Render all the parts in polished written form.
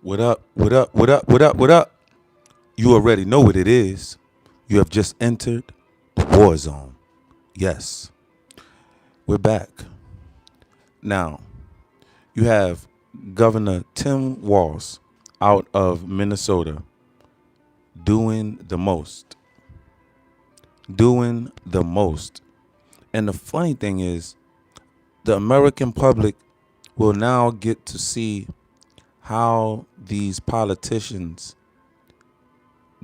What up? What up? What up? What up? What up? You already know what it is. You have just entered the war zone. Yes, we're back. Now, you have Governor Tim Walz out of Minnesota doing the most. Doing the most. And the funny thing is, the American public will now get to see how these politicians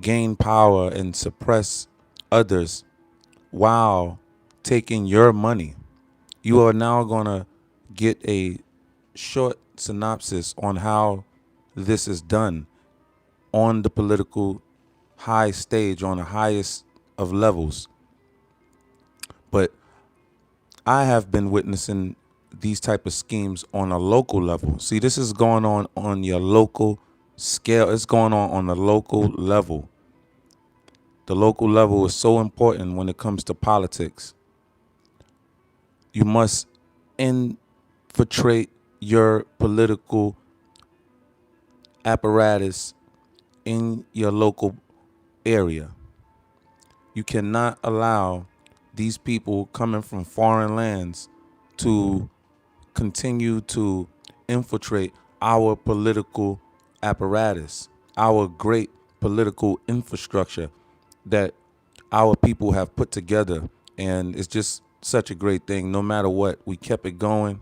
gain power and suppress others while taking your money. You are now going to get a short synopsis on how this is done on the political high stage, on the highest of levels. But I have been witnessing these type of schemes on a local level. See, this is going on your local scale. It's going on the local level. The local level is so important when it comes to politics. You must infiltrate your political apparatus in your local area. You cannot allow these people coming from foreign lands to continue to infiltrate our political apparatus, our great political infrastructure that our people have put together. And it's just such a great thing. No matter what, we kept it going,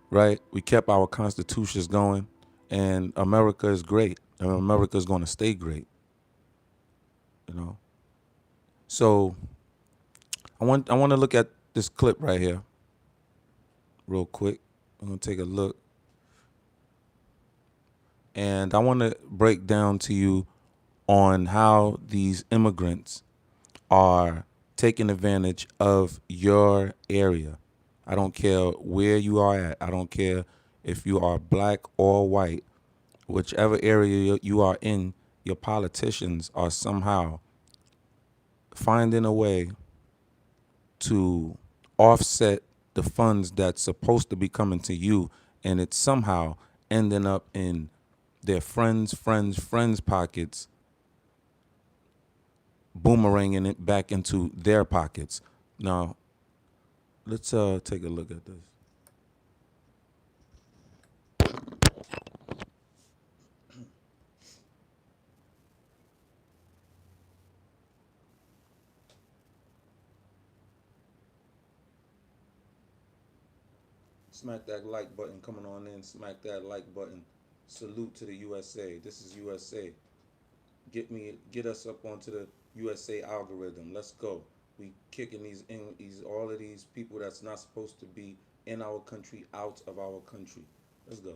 right? We kept our constitutions going, and America is great. And America is going to stay great, you know. So I want to look at this clip right here, real quick. I'm gonna take a look, and I want to break down to you on how these immigrants are taking advantage of your area. I don't care where you are at. I don't care if you are black or white. Whichever area you are in, your politicians are somehow finding a way to offset the funds that's supposed to be coming to you, and it's somehow ending up in their friends' pockets, boomeranging it back into their pockets. Now, let's take a look at this. Smack that like button coming on in. Smack that like button. Salute to the USA. This is USA. Get us up onto the USA algorithm. Let's go. We kicking these all of these people that's not supposed to be in our country out of our country. Let's go.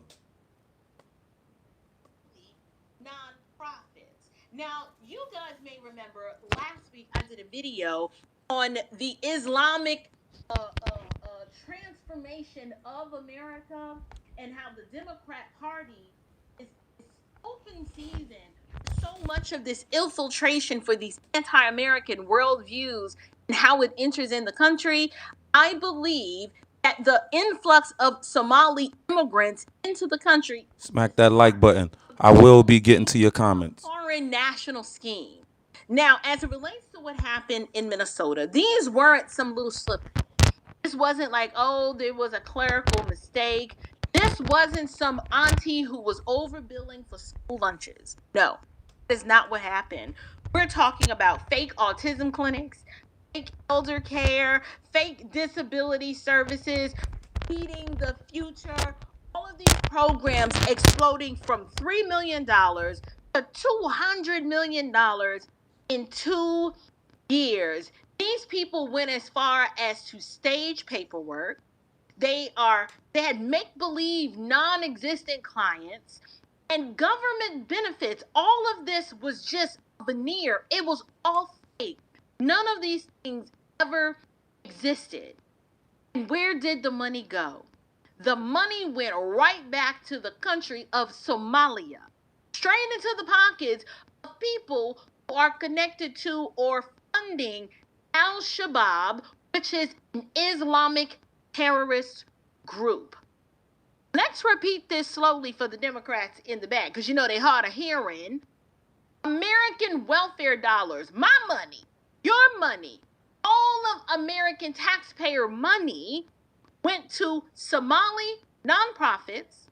Nonprofits. Now, you guys may remember last week I did a video on the Islamic transformation of America and how the Democrat Party is open season. So much of this infiltration for these anti-American worldviews and how it enters in the country. I believe that the influx of Somali immigrants into the country. Smack that like button. I will be getting to your comments. Foreign national scheme. Now, as it relates to what happened in Minnesota, these weren't some little slip. This wasn't like, oh, there was a clerical mistake. This wasn't some auntie who was overbilling for school lunches. No, that is not what happened. We're talking about fake autism clinics, fake elder care, fake disability services, feeding the future. All of these programs exploding from $3 million to $200 million in 2 years. These people went as far as to stage paperwork. They had make believe non-existent clients and government benefits. All of this was just veneer. It was all fake. None of these things ever existed. And where did the money go? The money went right back to the country of Somalia, straight into the pockets of people who are connected to or funding Al Shabaab, which is an Islamic terrorist group. Let's repeat this slowly for the Democrats in the back, because you know they hard of hearing. American welfare dollars, my money, your money, all of American taxpayer money went to Somali nonprofits,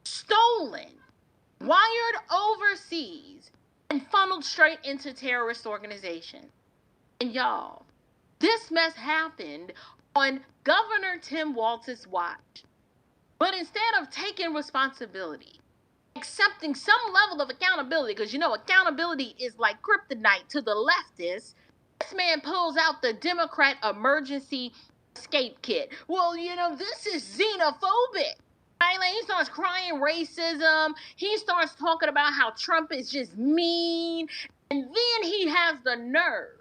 stolen, wired overseas, and funneled straight into terrorist organizations. And y'all, this mess happened on Governor Tim Walz's watch. But instead of taking responsibility, accepting some level of accountability, because you know accountability is like kryptonite to the leftists, this man pulls out the Democrat emergency escape kit. Well, you know, this is xenophobic. Right? Like, he starts crying racism. He starts talking about how Trump is just mean. And then he has the nerve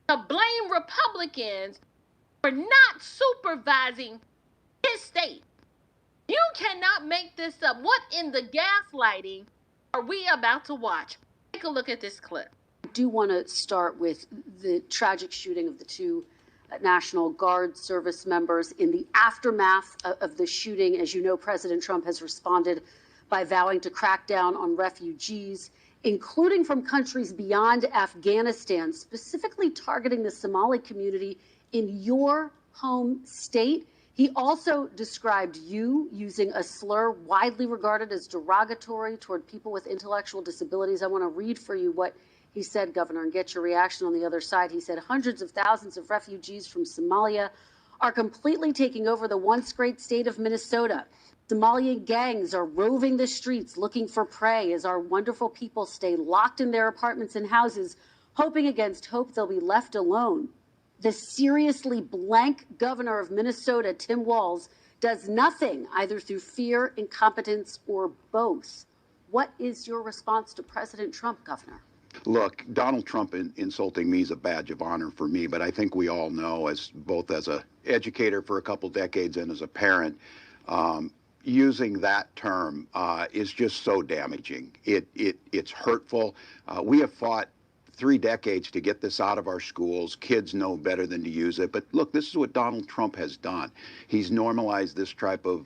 to blame Republicans for not supervising his state. You cannot make this up. What in the gaslighting are we about to watch? Take a look at this clip. I do want to start with the tragic shooting of the two National Guard service members. In the aftermath of the shooting, as you know, President Trump has responded by vowing to crack down on refugees, including from countries beyond Afghanistan, specifically targeting the Somali community in your home state. He also described you using a slur widely regarded as derogatory toward people with intellectual disabilities. I want to read for you what he said, Governor, and get your reaction on the other side. He said, hundreds of thousands of refugees from Somalia are completely taking over the once great state of Minnesota. Somalian gangs are roving the streets looking for prey as our wonderful people stay locked in their apartments and houses, hoping against hope they'll be left alone. The seriously blank governor of Minnesota, Tim Walz, does nothing, either through fear, incompetence, or both. What is your response to President Trump, Governor? Look, Donald Trump insulting me is a badge of honor for me, but I think we all know, as both as an educator for a couple decades and as a parent, using that term is just so damaging. It's hurtful. We have fought 3 decades to get this out of our schools. Kids know better than to use it. But look, this is what Donald Trump has done. He's normalized this type of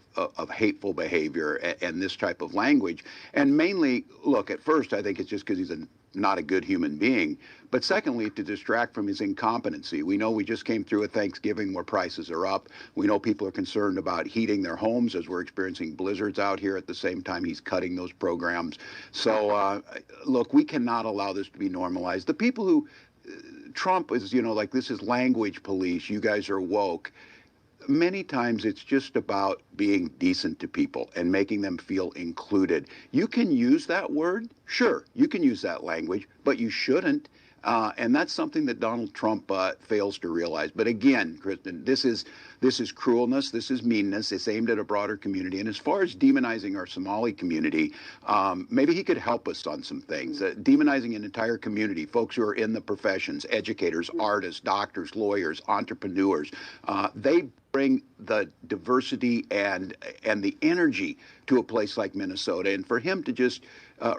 hateful behavior and this type of language. And mainly, look, at first, I think it's just because he's not a good human being. But secondly, to distract from his incompetency. We know we just came through a Thanksgiving where prices are up. We know people are concerned about heating their homes as we're experiencing blizzards out here at the same time he's cutting those programs. So, look, we cannot allow this to be normalized. The people who, Trump is, you know, like this is language police, you guys are woke. Many times it's just about being decent to people and making them feel included. You can use that word, sure, you can use that language, but you shouldn't. And that's something that Donald Trump fails to realize. But again, Kristen, this is cruelness, this is meanness, it's aimed at a broader community. And as far as demonizing our Somali community, maybe he could help us on some things. Demonizing an entire community, folks who are in the professions, educators, artists, doctors, lawyers, entrepreneurs, they bring the diversity and the energy to a place like Minnesota. And for him to just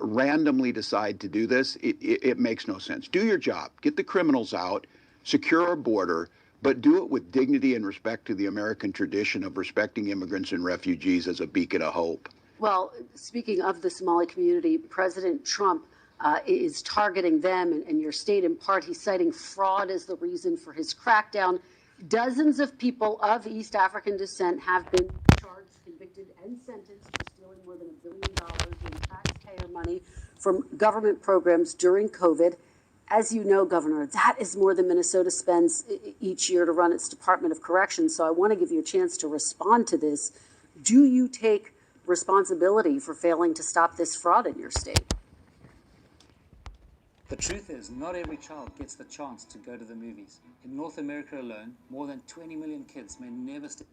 randomly decide to do this, it makes no sense. Do your job. Get the criminals out, secure our border, but do it with dignity and respect to the American tradition of respecting immigrants and refugees as a beacon of hope. Well, speaking of the Somali community, President Trump is targeting them and your state in part. He's citing fraud as the reason for his crackdown. Dozens of people of East African descent have been charged, convicted, and sentenced for stealing more than $1 billion in taxpayer money from government programs during COVID. As you know, Governor, that is more than Minnesota spends each year to run its Department of Corrections. So I want to give you a chance to respond to this. Do you take responsibility for failing to stop this fraud in your state? The truth is, not every child gets the chance to go to the movies. In North America alone, more than 20 million kids may never stay.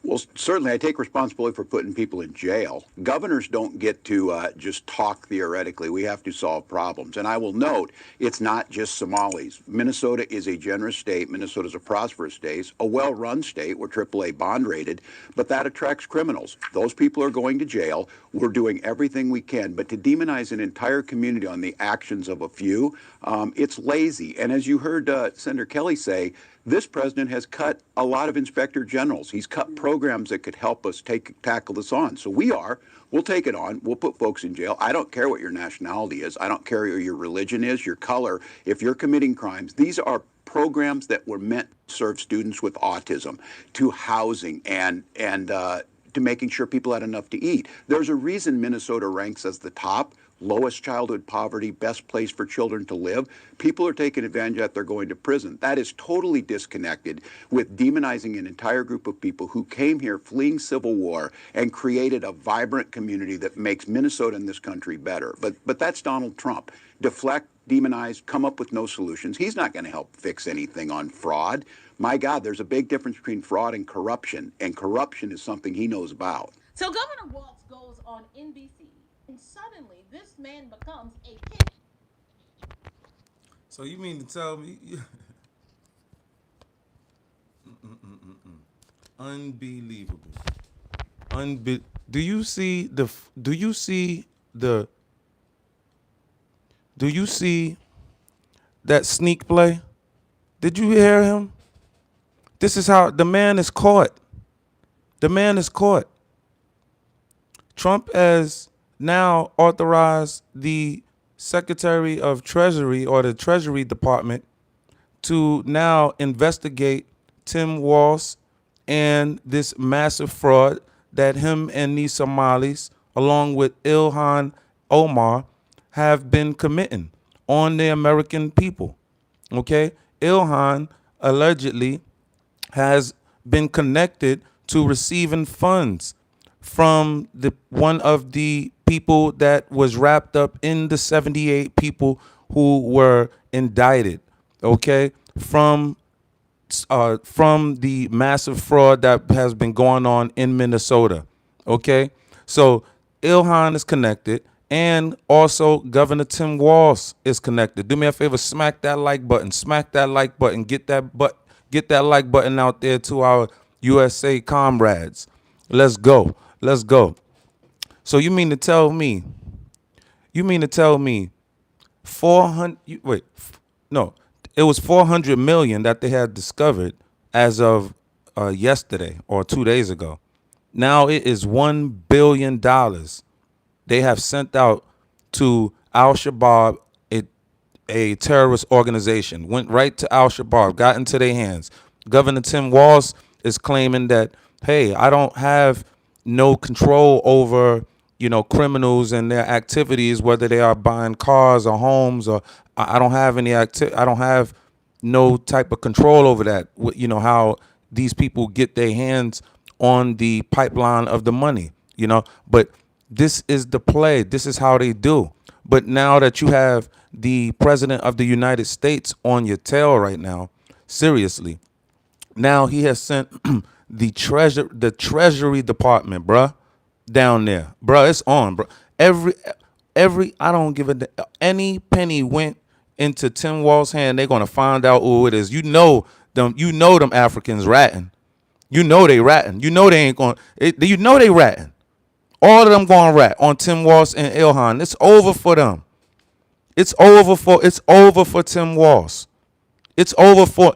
Well, certainly I take responsibility for putting people in jail. Governors don't get to just talk theoretically. We have to solve problems. And I will note, it's not just Somalis. Minnesota is a generous state. Minnesota is a prosperous state, a well-run state. We're AAA bond rated, but that attracts criminals. Those people are going to jail. We're doing everything we can. But to demonize an entire community on the actions of a few, it's lazy. And as you heard Senator Kelly say, This president has cut a lot of inspector generals. He's cut programs that could help us tackle this on. So we'll take it on. We'll put folks in jail. I don't care what your nationality is. I don't care what your religion is, your color. If you're committing crimes, these are programs that were meant to serve students with autism, to housing, and to making sure people had enough to eat. There's a reason Minnesota ranks as the top lowest childhood poverty, best place for children to live. People are taking advantage of that. They're going to prison. That is totally disconnected with demonizing an entire group of people who came here fleeing civil war and created a vibrant community that makes Minnesota and this country better. But that's Donald Trump. Deflect, demonize, come up with no solutions. He's not going to help fix anything on fraud. My God, there's a big difference between fraud and corruption is something he knows about. So Governor Walz goes on NBC, and suddenly this man becomes a king. So you mean to tell me? Unbelievable. Do you see the? Do you see the? Do you see that sneak play? Did you hear him? This is how the man is caught. The man is caught. Trump has now authorized the Secretary of Treasury or the Treasury Department to now investigate Tim Walz and this massive fraud that him and these Somalis, along with Ilhan Omar, have been committing on the American people. Okay? Ilhan allegedly has been connected to receiving funds from one of the people that was wrapped up in the 78 people who were indicted, okay, from the massive fraud that has been going on in Minnesota, okay? So Ilhan is connected, and also Governor Tim Walz is connected. Do me a favor, smack that like button, get that like button out there to our USA comrades. Let's go. So you mean to tell me 400, no, it was 400 million that they had discovered as of yesterday or 2 days ago. Now it is $1 billion they have sent out to Al-Shabaab, a terrorist organization. Went right to Al-Shabaab, got into their hands. Governor Tim Walz is claiming that, hey, I don't have no control over, criminals and their activities, whether they are buying cars or homes, or I don't have I don't have no type of control over that. How these people get their hands on the pipeline of the money, but this is the play. This is how they do. But now that you have the president of the United States on your tail right now, seriously, now he has sent the Treasury Department, bruh, down there. Bruh, it's on, bruh. Every I don't give any penny went into Tim Walz's hand, they're gonna find out who it is. You know them Africans ratting. You know they ratting. You know they ain't going you know they ratting. All of them going rat on Tim Walz and Ilhan. It's over for them. It's over for Tim Walz. It's over for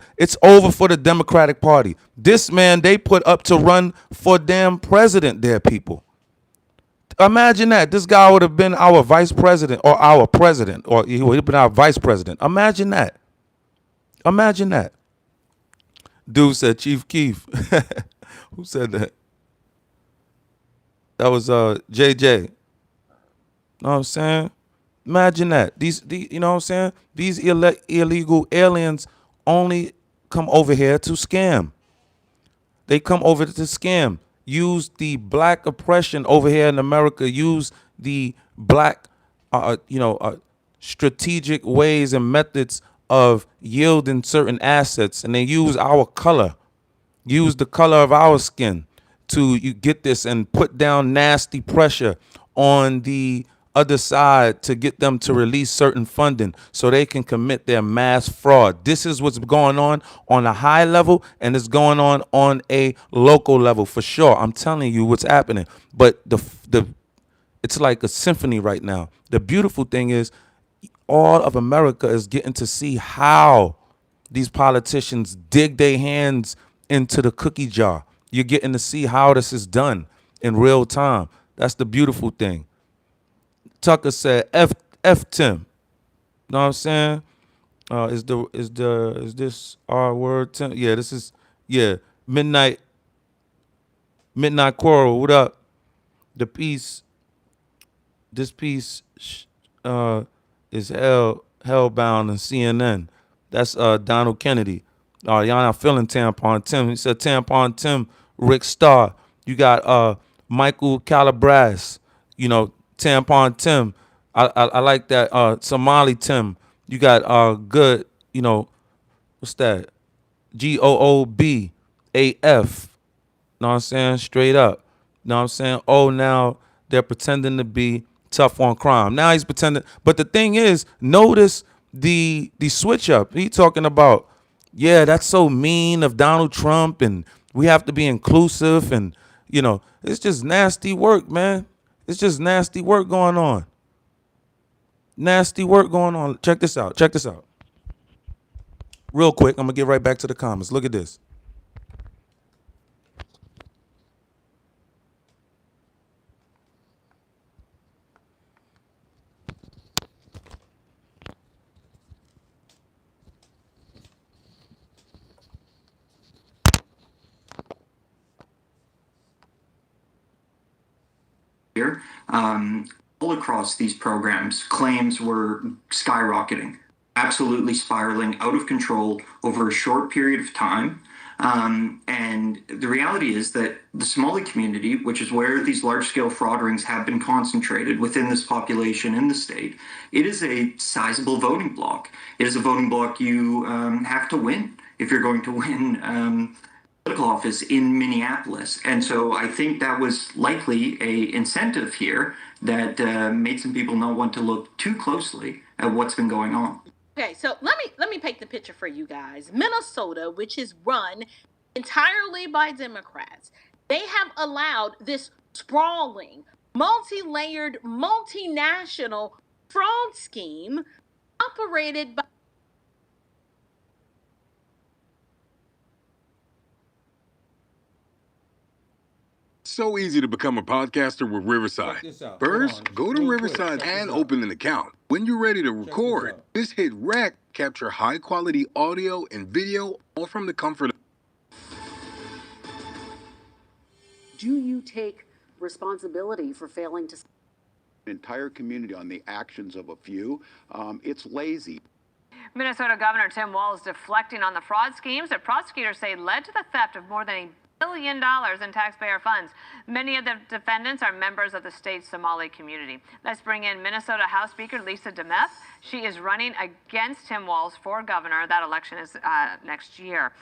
the Democratic Party. This man they put up to run for damn president there, people. Imagine that. This guy would have been our vice president or our president, or he would have been our vice president. Imagine that. Imagine that. Dude said Chief Keef. Who said that? That was JJ. Know what I'm saying? Imagine that. These you know what I'm saying? These illegal aliens only come over here to scam. They come over to scam. Use the black oppression over here in America. Use the black, strategic ways and methods of yielding certain assets, and they use our color. Use the color of our skin to you get this and put down nasty pressure on the other side to get them to release certain funding so they can commit their mass fraud. This is what's going on a high level, and it's going on a local level for sure. I'm telling you what's happening. But it's like a symphony right now. The beautiful thing is all of America is getting to see how these politicians dig their hands into the cookie jar. You're getting to see how this is done in real time. That's the beautiful thing. Tucker said, F Tim. Know what I'm saying? Is this our word? Tim? Yeah, this is, yeah. Midnight Quarrel. What up? The piece, this piece uh, is hellbound in CNN. That's Donald Kennedy. Y'all not feeling Tampon Tim. He said Tampon Tim, Rick Starr. You got Michael Calabras. You know, Tampon Tim. I like that. Somali Tim. You got good, you know, what's that? GOOBAF. Know what I'm saying? Straight up. Know what I'm saying? Oh, now they're pretending to be tough on crime. Now he's pretending. But the thing is, notice the switch up. He talking about, yeah, that's so mean of Donald Trump, and we have to be inclusive, and you know, it's just nasty work, man. It's just nasty work going on. Nasty work going on. Check this out. Check this out. Real quick, I'm gonna get right back to the comments. Look at this. Here, all across these programs, claims were skyrocketing, absolutely spiraling out of control over a short period of time. And the reality is that the Somali community, which is where these large-scale fraud rings have been concentrated within this population in the state, it is a sizable voting bloc. It is a voting bloc you have to win if you're going to win political office in Minneapolis. And so I think that was likely a incentive here that made some people not want to look too closely at what's been going on. Okay, so let me paint the picture for you guys. Minnesota, which is run entirely by Democrats, they have allowed this sprawling, multi-layered, multinational fraud scheme operated by So easy to become a podcaster with Riverside. First, go to Riverside and open an account. When you're ready to record, just hit rec, capture high quality audio and video, all from the comfort of. Do you take responsibility for failing to Entire community on the actions of a few? It's lazy. Minnesota Governor Tim Walz deflecting on the fraud schemes that prosecutors say led to the theft of more than $1 billion in taxpayer funds. Many of the defendants are members of the state's Somali community. Let's bring in Minnesota House Speaker Lisa DeMeth. She is running against Tim Walz for governor. That election is next year.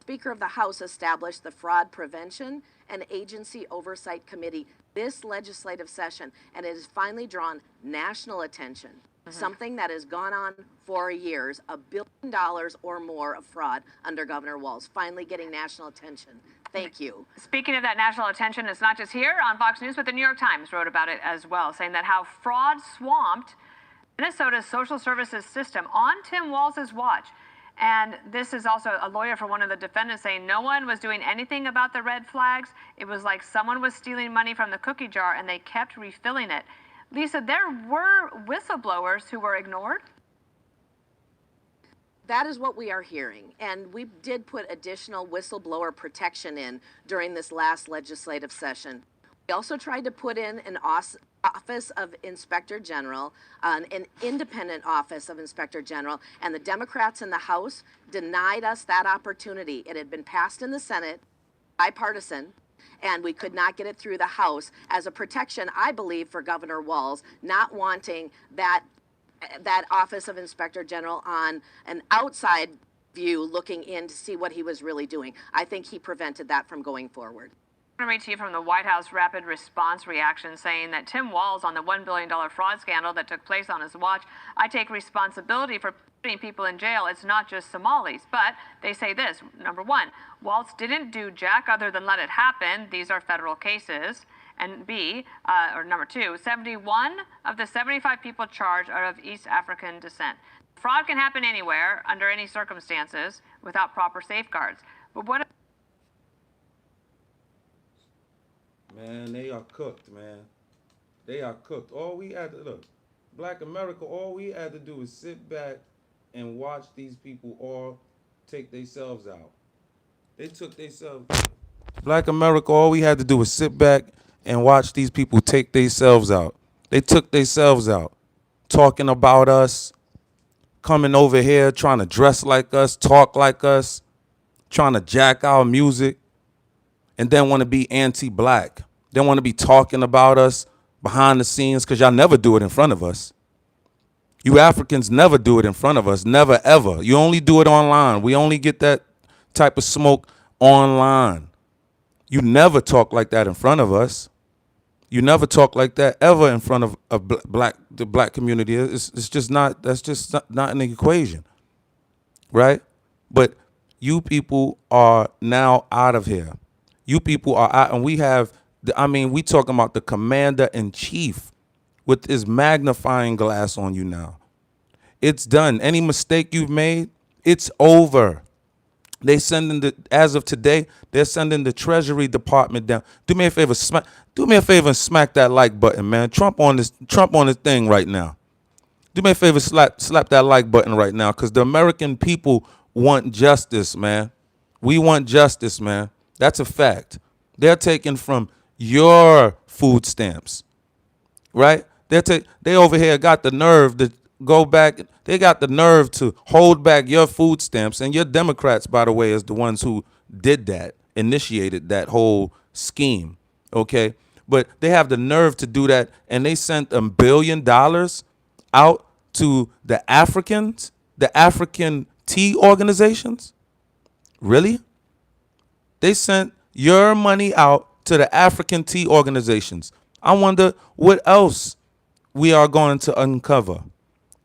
Speaker of the House established the Fraud Prevention and Agency Oversight Committee this legislative session, and it has finally drawn national attention. Something that has gone on for years, $1 billion or more of fraud under Governor Walz, finally getting national attention. Thank you. Speaking of that national attention, it's not just here on Fox News, but the New York Times wrote about it as well, saying that how fraud swamped Minnesota's social services system on Tim Walz's watch. And this is also a lawyer for one of the defendants saying no one was doing anything about the red flags. It was like someone was stealing money from the cookie jar and they kept refilling it. Lisa, there were whistleblowers who were ignored? That is what we are hearing. And we did put additional whistleblower protection in during this last legislative session. We also tried to put in an Office of Inspector General, an independent Office of Inspector General, and the Democrats in the House denied us that opportunity. It had been passed in the Senate, bipartisan, and we could not get it through the House as a protection, I believe, for Governor Walz, not wanting that Office of Inspector General on an outside view looking in to see what he was really doing. I think he prevented that from going forward. I'm going to read to you from the White House rapid response reaction saying that Tim Walz on the $1 billion fraud scandal that took place on his watch, I take responsibility for putting people in jail. It's not just Somalis. But they say this, number one, Walz didn't do jack other than let it happen. These are federal cases. And number two, 71 of the 75 people charged are of East African descent. Fraud can happen anywhere, under any circumstances, without proper safeguards. But what? Man, they are cooked, man. They are cooked. All we had to look, Black America. All we had to do is sit back and watch these people all take themselves out. They took themselves. Black America. All we had to do was sit back and watch these people take themselves out. They took themselves out, talking about us, coming over here trying to dress like us, talk like us, trying to jack our music, and then want to be anti-black. They want to be talking about us behind the scenes because y'all never do it in front of us. You Africans never do it in front of us, never ever. You only do it online. We only get that type of smoke online. You never talk like that in front of us. You never talk like that ever in front of the black community. It's just not, that's just not in the equation, right? But you people are now out of here. You people are out, and we have, we talking about the commander in chief with his magnifying glass on you now. It's done. Any mistake you've made, it's over. They sending as of today, they're sending the Treasury Department down. Do me a favor and smack that like button, man. Trump on this thing right now. Do me a favor, slap that like button right now, because the American people want justice, man. We want justice, man. That's a fact. They're taking from your food stamps, right? They over here got the nerve to go back. They got the nerve to hold back your food stamps. And your Democrats, by the way, is the ones who did that, initiated that whole scheme, okay? But they have the nerve to do that, and they sent $1 billion out to the Africans, the African tea organizations. Really? They sent your money out to the African tea organizations. I wonder what else we are going to uncover.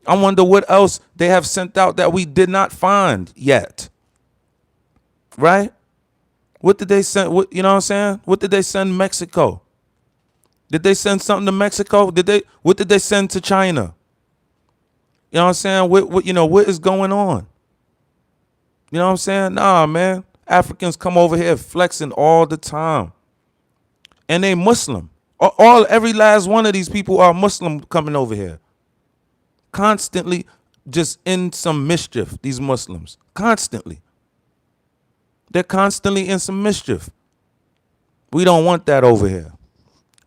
I wonder what else they have sent out that we did not find yet. Right? What did they send? You know what I'm saying? What did they send Mexico? Did they send something to Mexico? What did they send to China? You know what I'm saying? What is going on? You know what I'm saying? Nah, man. Africans come over here flexing all the time. And they Muslim. Every last one of these people are Muslim coming over here. Constantly just in some mischief, these Muslims. Constantly. They're constantly in some mischief. We don't want that over here.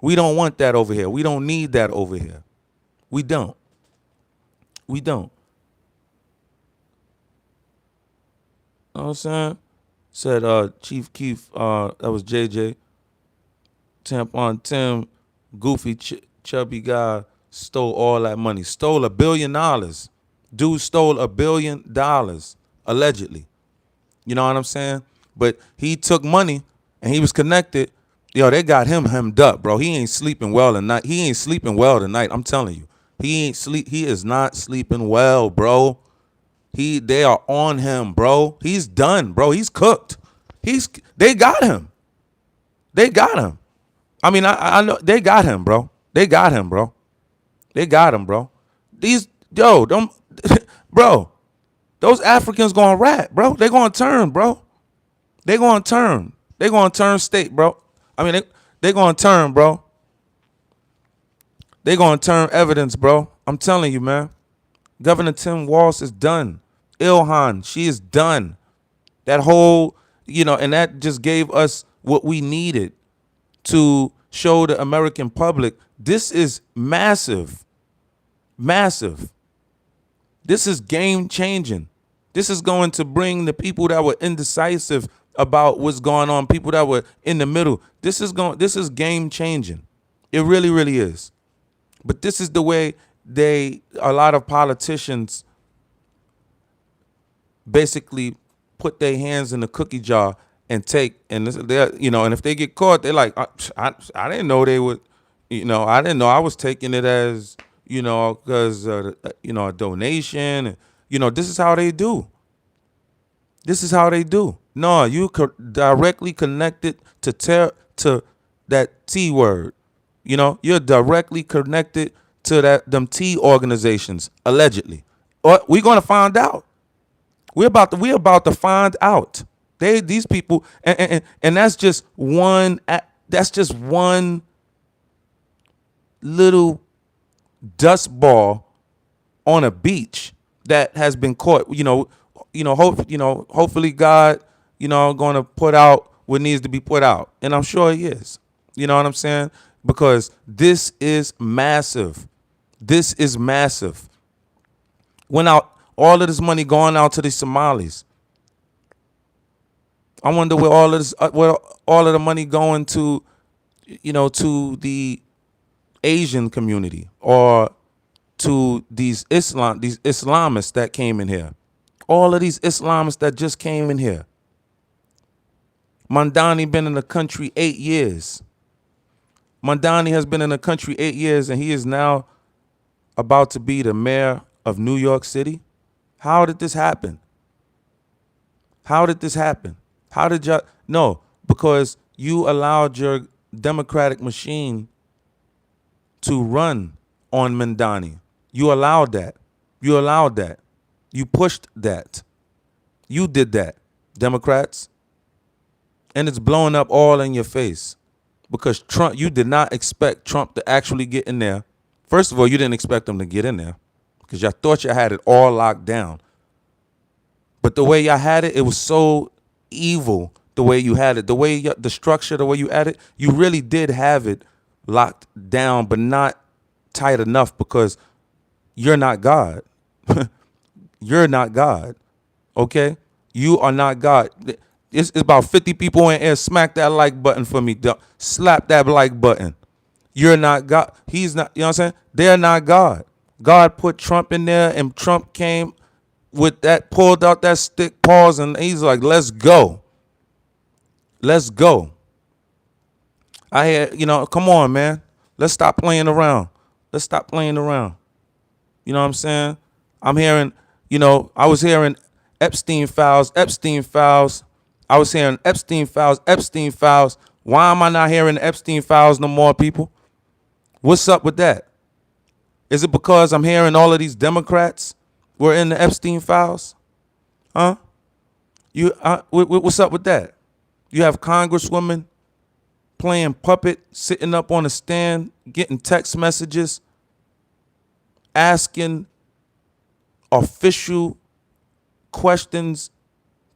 We don't want that over here. We don't need that over here. We don't. We don't. You know what I'm saying? Said Chief Keef, that was JJ. Tampon Tim, goofy, chubby guy, stole all that money. Stole $1 billion. Dude stole $1 billion, allegedly. You know what I'm saying? But he took money and he was connected. Yo, they got him hemmed up, bro. He ain't sleeping well tonight. He ain't sleeping well tonight. I'm telling you. He is not sleeping well, bro. They are on him, bro. He's done, bro. He's cooked. They got him. They got him. I know they got him, bro. They got him, bro. They got him, bro. Bro, those Africans gonna rat, bro. They gonna turn, bro. They gonna turn. They gonna turn state, bro. They gonna turn, bro. They gonna turn evidence, bro. I'm telling you, man. Governor Tim Walz is done. Ihan, she is done. That whole, and that just gave us what we needed to show the American public this is massive. Massive. This is game changing. This is going to bring the people that were indecisive about what's going on, people that were in the middle. This is game changing. It really, really is. But this is the way a lot of politicians basically put their hands in the cookie jar and take, and and if they get caught, they're like, I didn't know they would, I didn't know I was taking it as, because, a donation. This is how they do. This is how they do. No, you directly connected to that T word. You're directly connected to them T organizations, allegedly. We're gonna find out. We're about to find out. These people, and that's just one. That's just one little dust ball on a beach that has been caught. Hopefully God, going to put out what needs to be put out, and I'm sure He is. You know what I'm saying? Because this is massive. This is massive. Went out all of this money going out to the Somalis. I wonder where where all of the money going to, to the Asian community or to these Islamists that came in here. All of these Islamists that just came in here. Mandani been in the country 8 years. Mandani has been in the country 8 years, and he is now about to be the mayor of New York City. How did this happen? How did this happen? How did y'all? No, because you allowed your Democratic machine to run on Mandani. You allowed that. You allowed that. You pushed that. You did that, Democrats. And it's blowing up all in your face because Trump, you did not expect Trump to actually get in there. First of all, you didn't expect him to get in there because y'all thought y'all had it all locked down. But the way y'all had it, it was so evil the way you had it. The way the structure, the way you had it, you really did have it locked down, but not tight enough because you're not God. You're not God. Okay? You are not God. It's about 50 people in here. Smack that like button for me. Slap that like button. You're not God. He's not, you know what I'm saying? They're not God. God put Trump in there, and Trump came with that, pulled out that stick, paused, and he's like, let's go. Let's go. I hear, come on, man. Let's stop playing around. Let's stop playing around. You know what I'm saying? I'm hearing, I was hearing Epstein files. I was hearing Epstein files. Why am I not hearing Epstein files no more, people? What's up with that? Is it because I'm hearing all of these Democrats were in the Epstein files? Huh? What's up with that? You have Congresswomen playing puppet, sitting up on a stand, getting text messages, asking official questions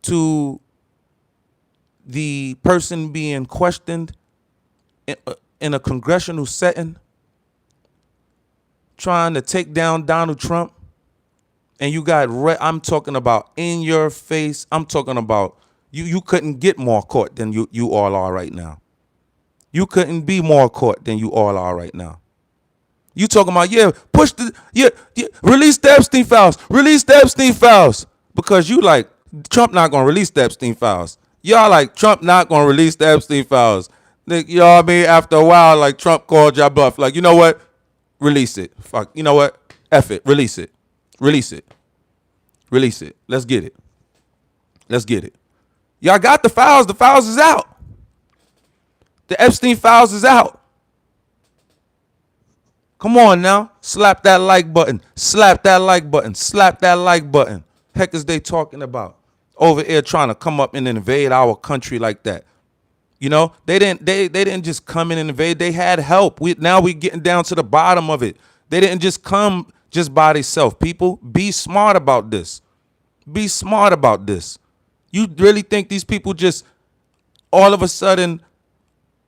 to the person being questioned in a congressional setting, trying to take down Donald Trump. And you got, I'm talking about in your face. I'm talking about you couldn't get more caught than you all are right now. You couldn't be more caught than you all are right now. You talking about, release the Epstein files. Release the Epstein files. Because you like, Trump not going to release the Epstein files. Y'all like, Trump not going to release the Epstein files. You know what I mean? After a while, like, Trump called y'all bluff. Like, you know what? Release it. Fuck. You know what? F it. Release it. Release it. Release it. Let's get it. Let's get it. Y'all got the files. The files is out. The Epstein files is out. Come on now. Slap that like button. Slap that like button. Slap that like button. Heck is they talking about? Over here trying to come up and invade our country like that. They didn't just come in and invade. They had help. Now we getting down to the bottom of it. They didn't just come just by themselves. People, be smart about this. Be smart about this. You really think these people just all of a sudden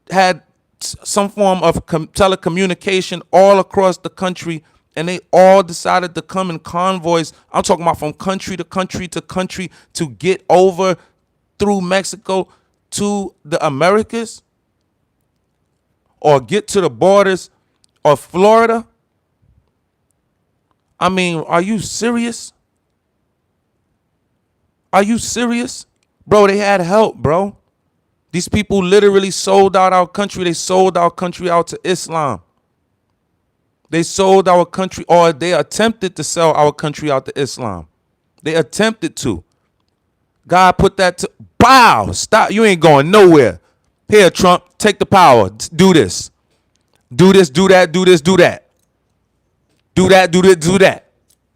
had some form of telecommunication all across the country, and they all decided to come in convoys? I'm talking about from country to country to country to get over through Mexico to the Americas or get to the borders of Florida. I mean, are you serious? Are you serious? Bro, they had help, bro. These people literally sold out our country. They sold our country out to Islam. They sold our country, or they attempted to sell our country out to Islam. They attempted to. God put that to, wow, stop. You ain't going nowhere. Here, Trump, take the power. Do this. Do this, do that, do this, do that. Do that, do this, do that.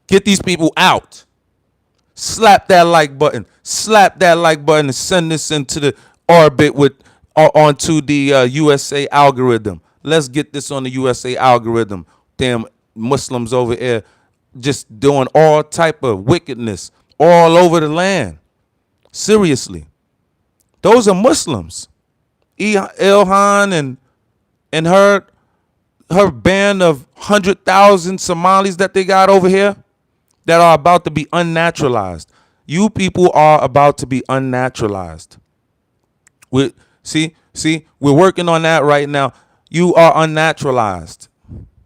Get these people out. Slap that like button. Slap that like button and send this into the orbit with onto the USA algorithm. Let's get this on the USA algorithm. Damn Muslims over here just doing all type of wickedness all over the land. Seriously. Those are Muslims. Ilhan and her band of 100,000 Somalis that they got over here that are about to be unnaturalized. You people are about to be unnaturalized. See, we're working on that right now. You are unnaturalized.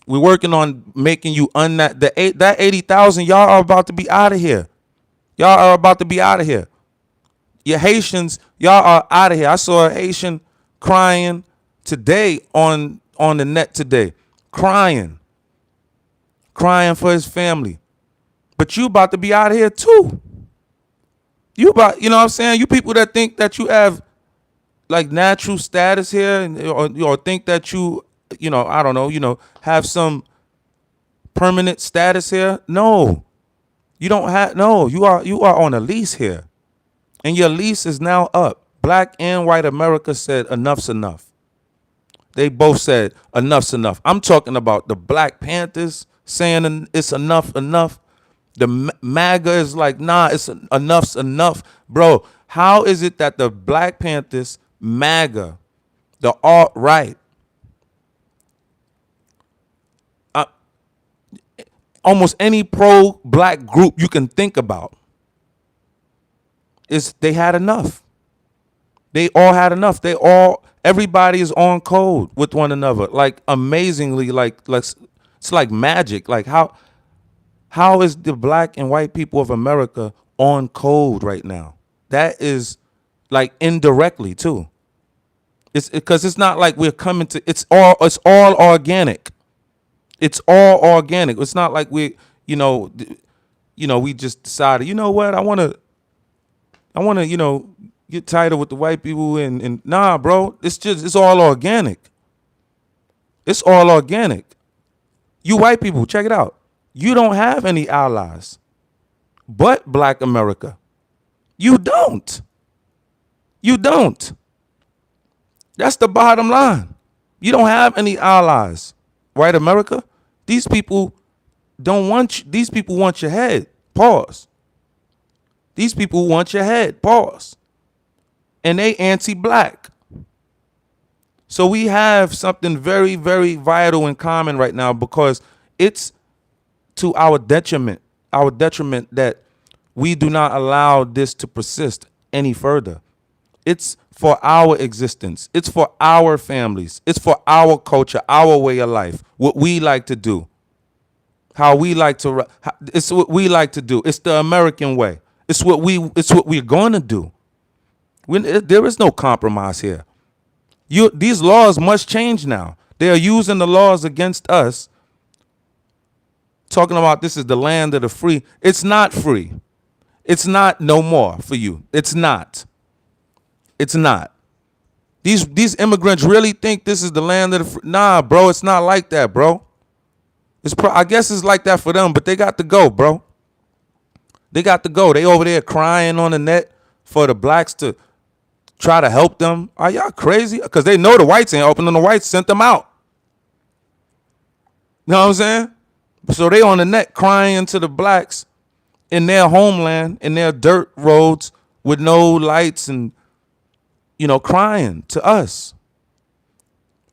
We're working on making you that 80,000. Y'all are about to be out of here. Y'all are about to be out of here. Your Haitians, y'all are out of here. I saw a Haitian crying today on the net today, crying for his family. But you about to be out of here too. You know what I'm saying? You people that think that you have like natural status here, or think that I don't know, have some permanent status here. No, you don't have. No, you are on a lease here, and your lease is now up. Black and white America said enough's enough. They both said enough's enough. I'm talking about the Black Panthers saying it's enough. The MAGA is like, nah, it's enough's enough. Bro, how is it that the Black Panthers, MAGA, the alt-right, almost any pro-black group you can think about, they had enough. They all had enough. Everybody is on code with one another. Like amazingly, like it's like magic. Like how is the black and white people of America on code right now? That is like indirectly too. It's because it's not like we're coming to. It's all organic. It's all organic. It's not like we just decided. You know what? I want to get tighter with the white people and nah, bro. It's all organic. It's all organic. You white people, check it out. You don't have any allies but Black America. You don't. You don't. That's the bottom line. You don't have any allies. White America, these people don't want you. These people want your head. Pause. These people want your head. Pause. And they anti-black. So we have something very, very vital in common right now, because it's to our detriment that we do not allow this to persist any further. It's for our existence. It's for our families. It's for our culture, our way of life, what we like to do, how we like to. It's what we like to do. It's the American way. It's what we're going to do. There is no compromise here. These laws must change now. They are using the laws against us, talking about this is the land of the free. It's not free. It's not no more for you. It's not. It's not. These immigrants really think this is the land of the free. Nah, bro, it's not like that, bro. I guess it's like that for them, but they got to go, bro. They got to go. They over there crying on the net for the blacks to try to help them. Are y'all crazy? Because they know the whites ain't helping them. The whites sent them out. You know what I'm saying? So they on the net crying to the blacks in their homeland, in their dirt roads with no lights, and crying to us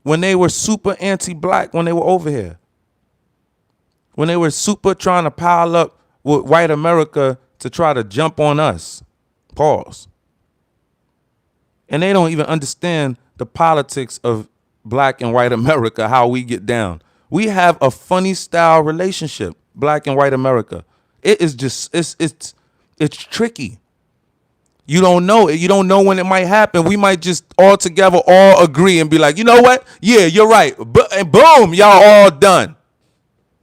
when they were super anti-black when they were over here. When they were super trying to pile up with white America to try to jump on us. Pause. And they don't even understand the politics of black and white America, how we get down. We have a funny style relationship, black and white America. It is just, it's tricky. You don't know it. You don't know when it might happen. We might just all together all agree and be like, you know what? Yeah, you're right. And boom, y'all all done.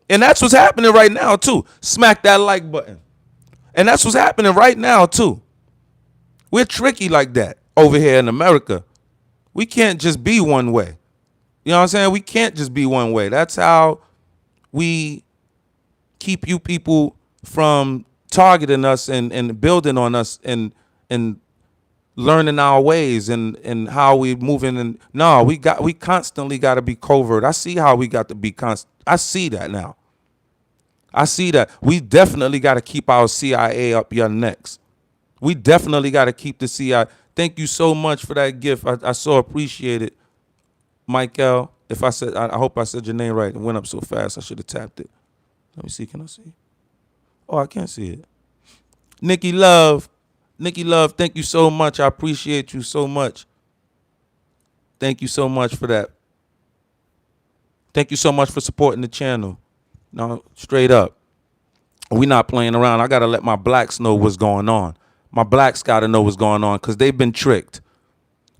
And that's what's happening right now too. Smack that like button. And that's what's happening right now too. We're tricky like that over here in America. We can't just be one way. You know what I'm saying? We can't just be one way. That's how we keep you people from targeting us and building on us and learning our ways and how we moving. And no, we constantly got to be covert. I see how we got to be constant. I see that now. I see that. We definitely got to keep our CIA up your necks. We definitely got to keep the CIA. Thank you so much for that gift. I so appreciate it, Michael. If I said, I hope I said your name right. It went up so fast, I should have tapped it. Let me see. Can I see? Oh, I can't see it. Nikki Love, thank you so much. I appreciate you so much. Thank you so much for that. Thank you so much for supporting the channel. No, straight up. We not playing around. I got to let my blacks know what's going on. My blacks got to know what's going on because they've been tricked.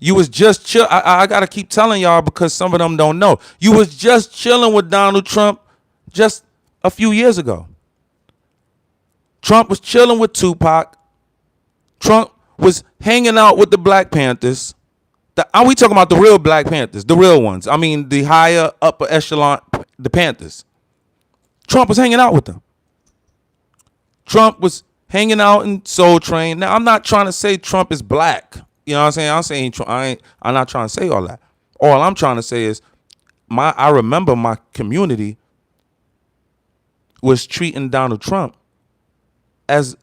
You was just chill. I got to keep telling y'all because some of them don't know. You was just chilling with Donald Trump just a few years ago. Trump was chilling with Tupac. Trump was hanging out with the Black Panthers. We talking about the real Black Panthers, the real ones. I mean, the higher upper echelon, the Panthers. Trump was hanging out with them. Trump was hanging out in Soul Train. Now, I'm not trying to say Trump is black. You know what I'm saying? I'm not trying to say all that. All I'm trying to say is I remember my community was treating Donald Trump as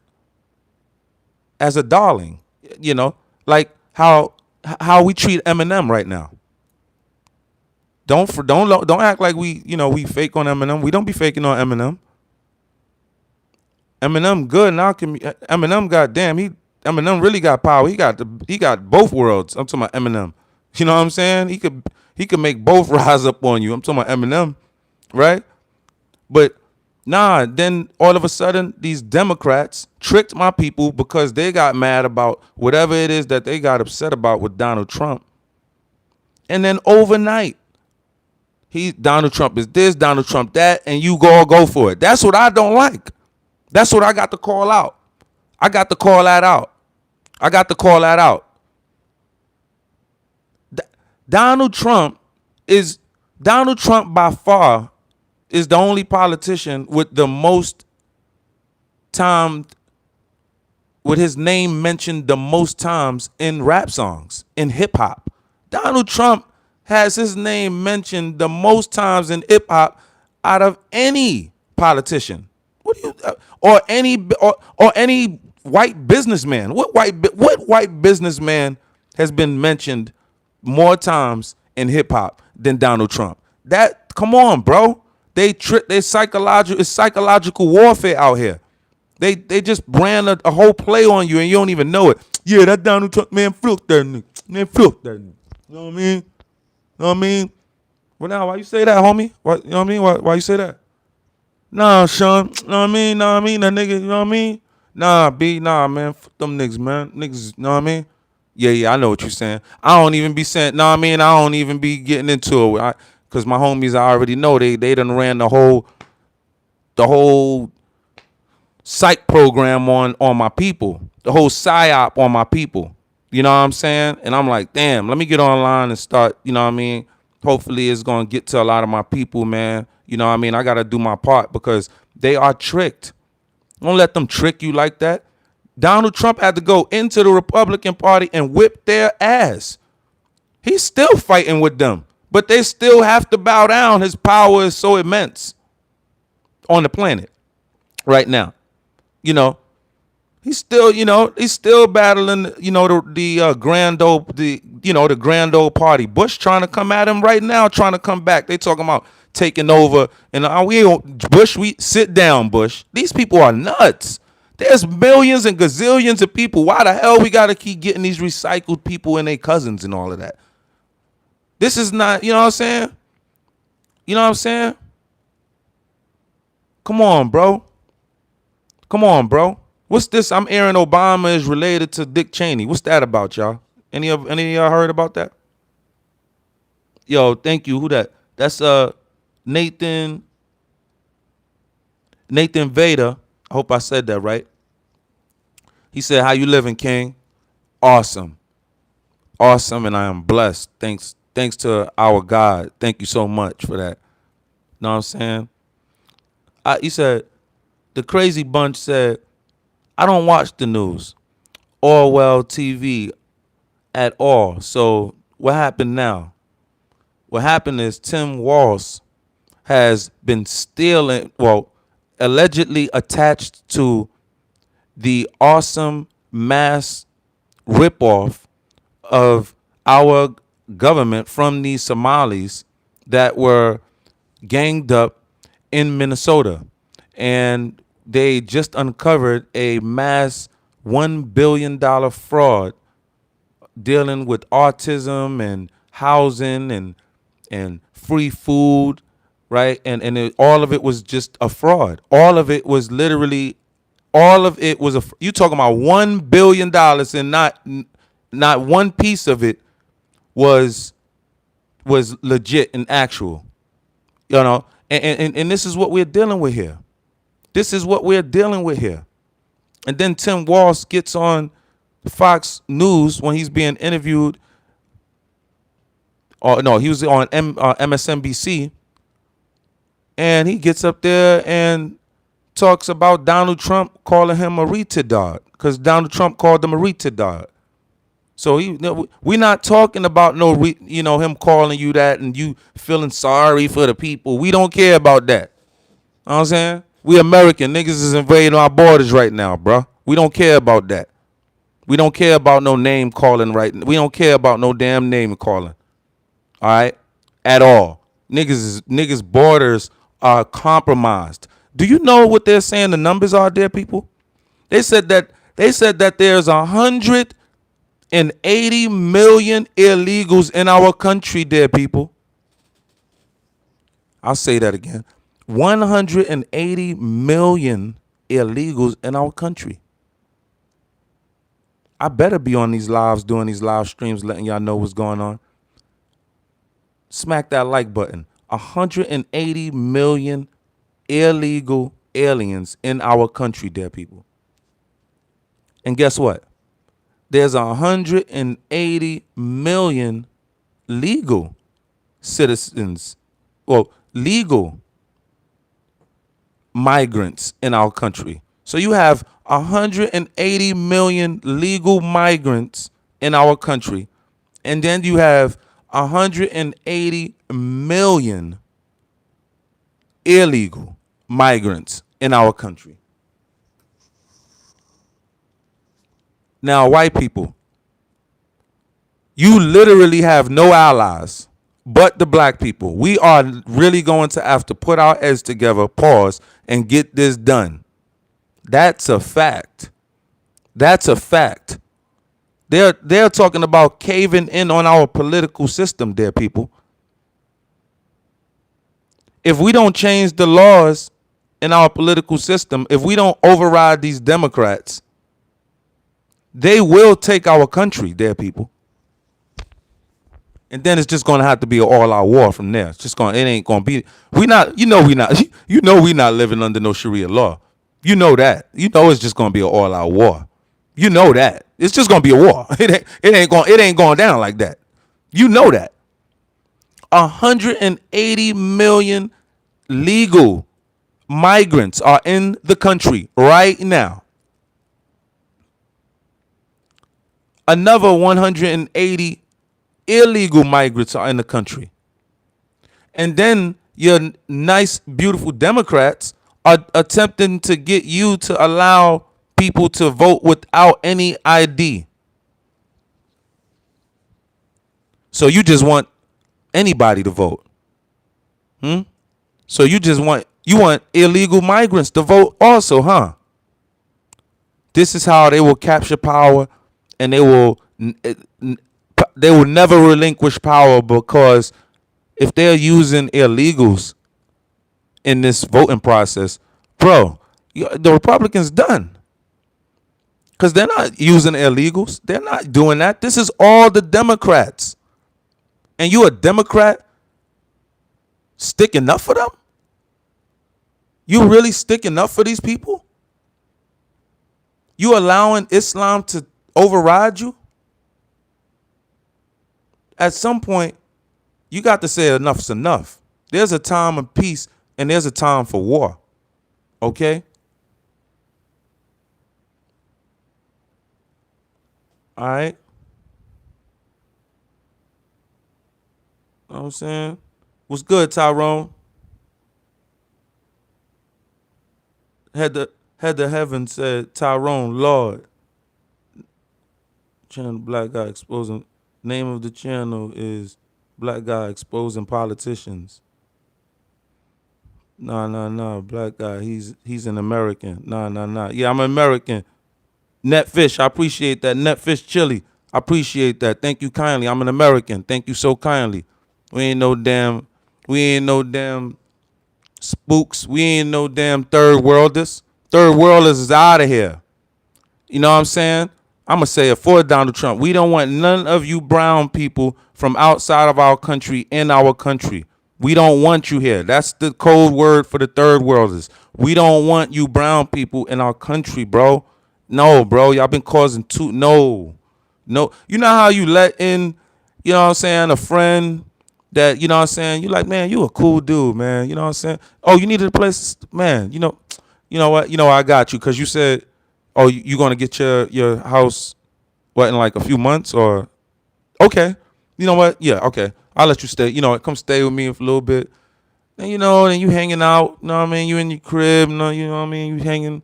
a darling, you know, like how we treat Eminem right now. Don't act like we fake on Eminem. We don't be faking on Eminem. Eminem good now. Eminem, goddamn, Eminem really got power. He got both worlds. I'm talking about Eminem. You know what I'm saying? He could make both rise up on you. I'm talking about Eminem, right? But nah, then all of a sudden these Democrats tricked my people because they got mad about whatever it is that they got upset about with Donald Trump. And then overnight, Donald Trump is this, Donald Trump that, and you go for it. That's what I don't like. That's what I got to call out. I got to call that out. Donald Trump by far is the only politician with the most time, with his name mentioned the most times in rap songs, in hip hop. Donald Trump has his name mentioned the most times in hip hop out of any politician. Or any white businessman. What white businessman has been mentioned more times in hip hop than Donald Trump? Come on, bro. It's psychological warfare out here. They just ran a whole play on you and you don't even know it. Yeah, that Donald Trump, man, filth that nigga. Man, filth that nigga. You know what I mean? Well, now, why you say that, homie? You know what I mean? Why you say that? Nah, Sean. You know what I mean? That nigga, you know what I mean? Nah, man. Fuck them niggas, man. Niggas, you know what I mean? Yeah, I know what you're saying. I don't even be saying, know what I mean? I don't even be getting into it. Because my homies, I already know, they done ran the whole psych program on my people. The whole psyop on my people. You know what I'm saying? And I'm like, damn, let me get online and start, you know what I mean? Hopefully it's going to get to a lot of my people, man. You know what I mean? I got to do my part because they are tricked. Don't let them trick you like that. Donald Trump had to go into the Republican Party and whip their ass. He's still fighting with them, but they still have to bow down. His power is so immense on the planet right now. You know, he's still battling, the grand old party. Bush trying to come at him right now, trying to come back. They talking about taking over, and we sit down, Bush. These people are nuts. There's millions and gazillions of people. Why the hell we got to keep getting these recycled people and their cousins and all of that? This is not, you know what I'm saying? You know what I'm saying? Come on, bro. What's this? I'm Aaron Obama is related to Dick Cheney. What's that about, y'all? Any of y'all heard about that? Yo, thank you. Who that? That's Nathan Vader. I hope I said that right. He said, "How you living, King?" Awesome, and I am blessed. Thanks to our God. Thank you so much for that. Know what I'm saying? He said, the crazy bunch said, I don't watch the news, Orwell TV at all. So what happened now? What happened is Tim Walz has been stealing, well, allegedly attached to the awesome mass ripoff of our government from these Somalis that were ganged up in Minnesota. And they just uncovered a mass $1 billion fraud dealing with autism and housing and free food, right? And all of it was just a fraud. All of it was literally, all of it was you talking about $1 billion and not one piece of it was legit and actual, you know. And this is what we're dealing with here. This is what we're dealing with here. And then Tim Walz gets on Fox News when he's being interviewed. Or no, he was on MSNBC, and he gets up there and talks about Donald Trump calling him a retarded because Donald Trump called him a retarded. So we're not talking about him calling you that and you feeling sorry for the people. We don't care about that. You know what I'm saying? We American. Niggas is invading our borders right now, bro. We don't care about that. We don't care about no name calling right now. We don't care about no damn name calling. All right? At all. Niggas borders are compromised. Do you know what they're saying the numbers are there, people? They said that there's 180 million illegals in our country, there, people. I'll say that again. 180 million illegals in our country. I better be on these lives, doing these live streams, letting y'all know what's going on. Smack that like button. 180 million illegal aliens in our country, there, people. And guess what? There's 180 million legal citizens, well, legal migrants in our country. So you have 180 million legal migrants in our country. And then you have 180 million illegal migrants in our country. Now, white people, you literally have no allies but the black people. We are really going to have to put our heads together, pause, and get this done. That's a fact. That's a fact. They're talking about caving in on our political system there, people. If we don't change the laws in our political system, if we don't override these Democrats, they will take our country there, people. And then it's just going to have to be an all-out war from there. It's just going. It ain't going to be. We not living under no Sharia law. You know that. You know it's just going to be an all-out war. You know that. It's just going to be a war. It ain't going down like that. You know that. 180 million legal migrants are in the country right now. Another 180 illegal migrants are in the country. And then your nice, beautiful Democrats are attempting to get you to allow people to vote without any ID. So you just want anybody to vote. So you want illegal migrants to vote also, huh? This is how they will capture power, and they will never relinquish power, because if they're using illegals in this voting process, bro, the Republicans done. Because they're not using illegals. They're not doing that. This is all the Democrats. And you a Democrat sticking up for them? You really sticking up for these people? You allowing Islam to override you? At some point, you got to say enough's enough. There's a time of peace and there's a time for war. Okay? All right. Know what I'm saying? What's good, Tyrone? Head to heaven said, Tyrone, Lord. Channel Black Guy Exposing. Name of the channel is Black Guy Exposing Politicians. Nah. Black guy. He's an American. Nah. Yeah, I'm an American. Netfish, I appreciate that. Netfish chili. I appreciate that. Thank you kindly. I'm an American. Thank you so kindly. We ain't no damn spooks. We ain't no damn third worlders. Third worlders is out of here. You know what I'm saying? I'm going to say it for Donald Trump. We don't want none of you brown people from outside of our country in our country. We don't want you here. That's the code word for the third worlders. We don't want you brown people in our country, bro. No, bro. Y'all been causing no. You know how you let in, you know what I'm saying, a friend that, you know what I'm saying, you like, man, you a cool dude, man. You know what I'm saying? Oh, you needed a place, man, you know what? You know, I got you because you said, oh, you going to get your house, what, in like a few months or, okay. You know what? Yeah, okay. I'll let you stay. You know what? Come stay with me for a little bit. And, you know, and you hanging out, you know what I mean? You in your crib, you know what I mean? You hanging.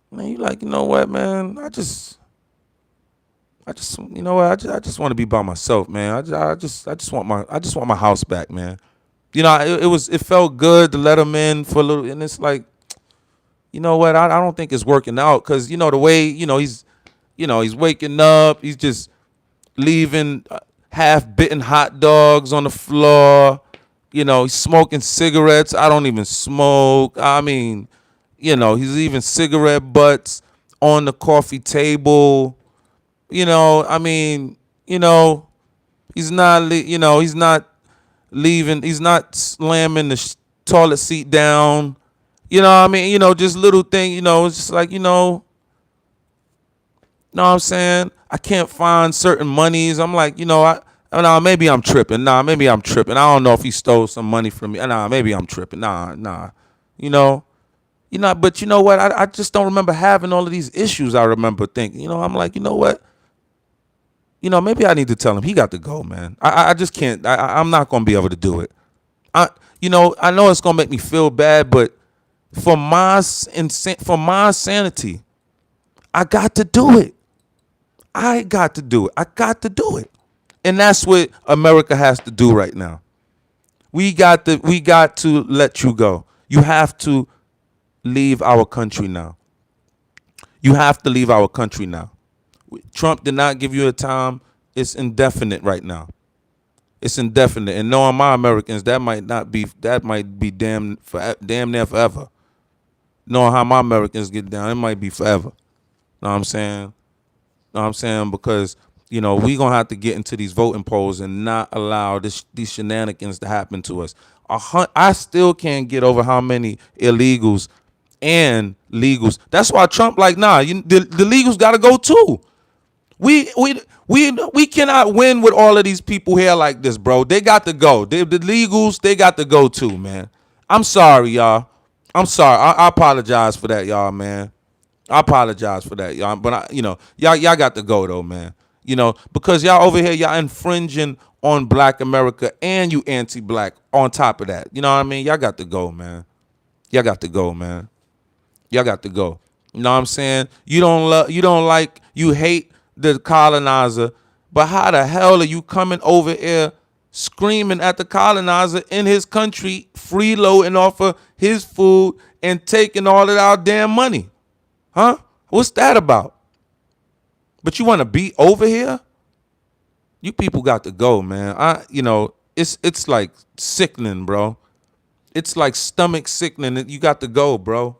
Man, you like, you know what, man? I just, you know what? I just want to be by myself, man. I just want my house back, man. You know, it felt good to let him in for a little, and it's like, you know what? I don't think it's working out because, you know, the way, he's waking up, he's just leaving half-bitten hot dogs on the floor. You know, he's smoking cigarettes. I don't even smoke. I mean, he's leaving cigarette butts on the coffee table. You know, I mean, he's not, he's not leaving. He's not slamming the toilet seat down. You know what I mean? Just little thing, it's just like, know what I'm saying? I can't find certain monies. I'm like, maybe I'm tripping. Maybe I'm tripping. I don't know if he stole some money from me. Maybe I'm tripping. But you know what? I just don't remember having all of these issues. I remember thinking, I'm like, you know what? Maybe I need to tell him he got to go, man. I just can't. I'm not going to be able to do it. I know it's going to make me feel bad, but for my sanity, I got to do it. I got to do it. And that's what America has to do right now. We got to let you go. You have to leave our country now. You have to leave our country now. Trump did not give you a time. It's indefinite right now. It's indefinite. And knowing my Americans, that might be damn near forever. Knowing how my Americans get down, it might be forever. Know what I'm saying? Know what I'm saying? Because, we going to have to get into these voting polls and not allow these shenanigans to happen to us. I still can't get over how many illegals and legals. That's why Trump like, nah, the legals got to go too. We cannot win with all of these people here like this, bro. They got to go. The legals, they got to go too, man. I'm sorry, y'all. I'm sorry. I apologize for that, y'all, man. I apologize for that, y'all. But y'all got to go though, man. Because y'all over here, y'all infringing on Black America and you anti-Black on top of that. You know what I mean? Y'all got to go, man. Y'all got to go, man. Y'all got to go. You know what I'm saying? You hate the colonizer, but how the hell are you coming over here screaming at the colonizer in his country, freeloading off of his food and taking all of our damn money? Huh? What's that about? But you want to be over here? You people got to go, man. It's like sickening, bro. It's like stomach sickening. You got to go, bro.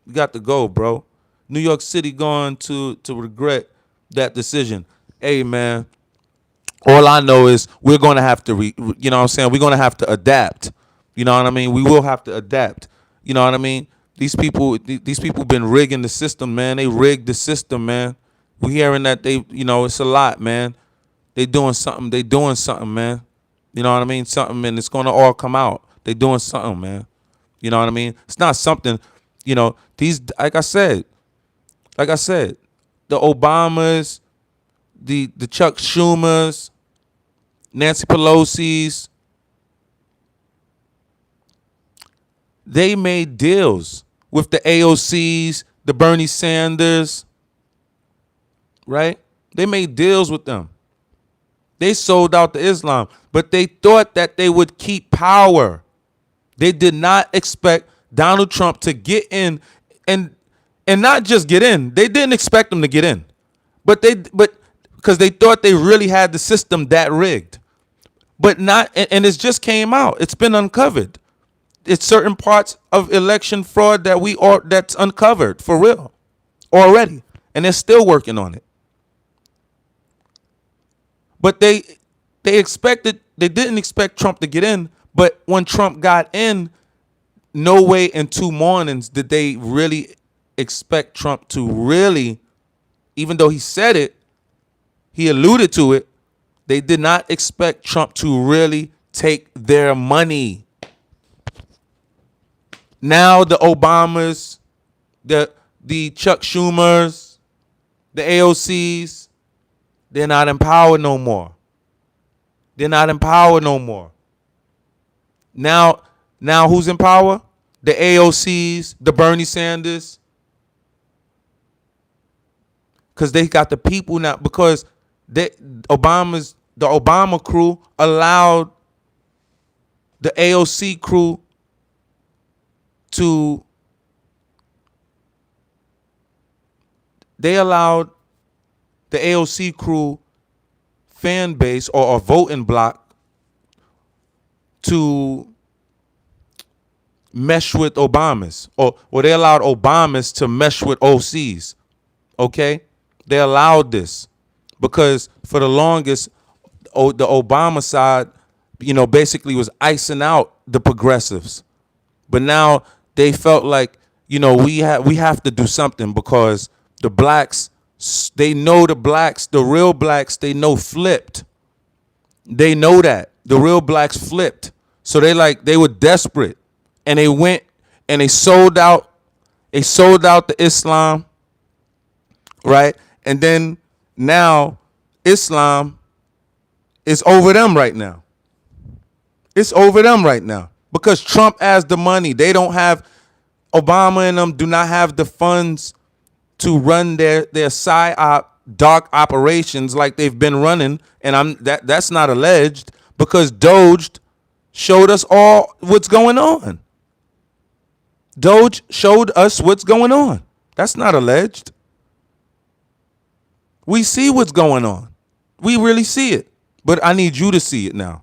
You got to go, bro. New York City going to regret that decision. Hey, man, all I know is we're going to have to, you know what I'm saying? We're going to have to adapt. You know what I mean? We will have to adapt. You know what I mean? These people been rigging the system, man. They rigged the system, man. We're hearing that it's a lot, man. They doing something, man. You know what I mean? Something, and it's going to all come out. They doing something, man. You know what I mean? It's not something, these, like I said, the Obamas, the Chuck Schumers, Nancy Pelosi's, they made deals with the AOCs, the Bernie Sanders, right? They made deals with them. They sold out to Islam, but they thought that they would keep power. They did not expect Donald Trump to get in and not just get in. They didn't expect him to get in. But because they thought they really had the system that rigged. But not, and it just came out. It's been uncovered. It's certain parts of election fraud that's uncovered for real already. And they're still working on it. But they didn't expect Trump to get in. But when Trump got in, no way in 2 mornings did they really expect Trump to really, even though he said it, he alluded to it, they did not expect Trump to really take their money. Now the Obamas, the Chuck Schumers, the AOCs, they're not in power no more. They're not in power no more. Now who's in power? The AOCs, the Bernie Sanders. Because they got the people now, because the Obama crew allowed the AOC crew they allowed the AOC crew fan base or a voting block to mesh with Obamas, or they allowed Obamas to mesh with OCs. Okay? They allowed this because for the longest, the Obama side, basically was icing out the progressives. But now they felt like, we have to do something because the blacks, they know the real blacks, they know flipped. They know that. The real blacks flipped. So they were desperate. And they went and they sold out the Islam, right? And then now Islam is over them right now. It's over them right now because Trump has the money. They don't have, Obama and them do not have the funds to run their psyop dark operations like they've been running. And that's not alleged because Doge showed us all what's going on. Doge showed us what's going on. That's not alleged. We see what's going on. We really see it. But I need you to see it now.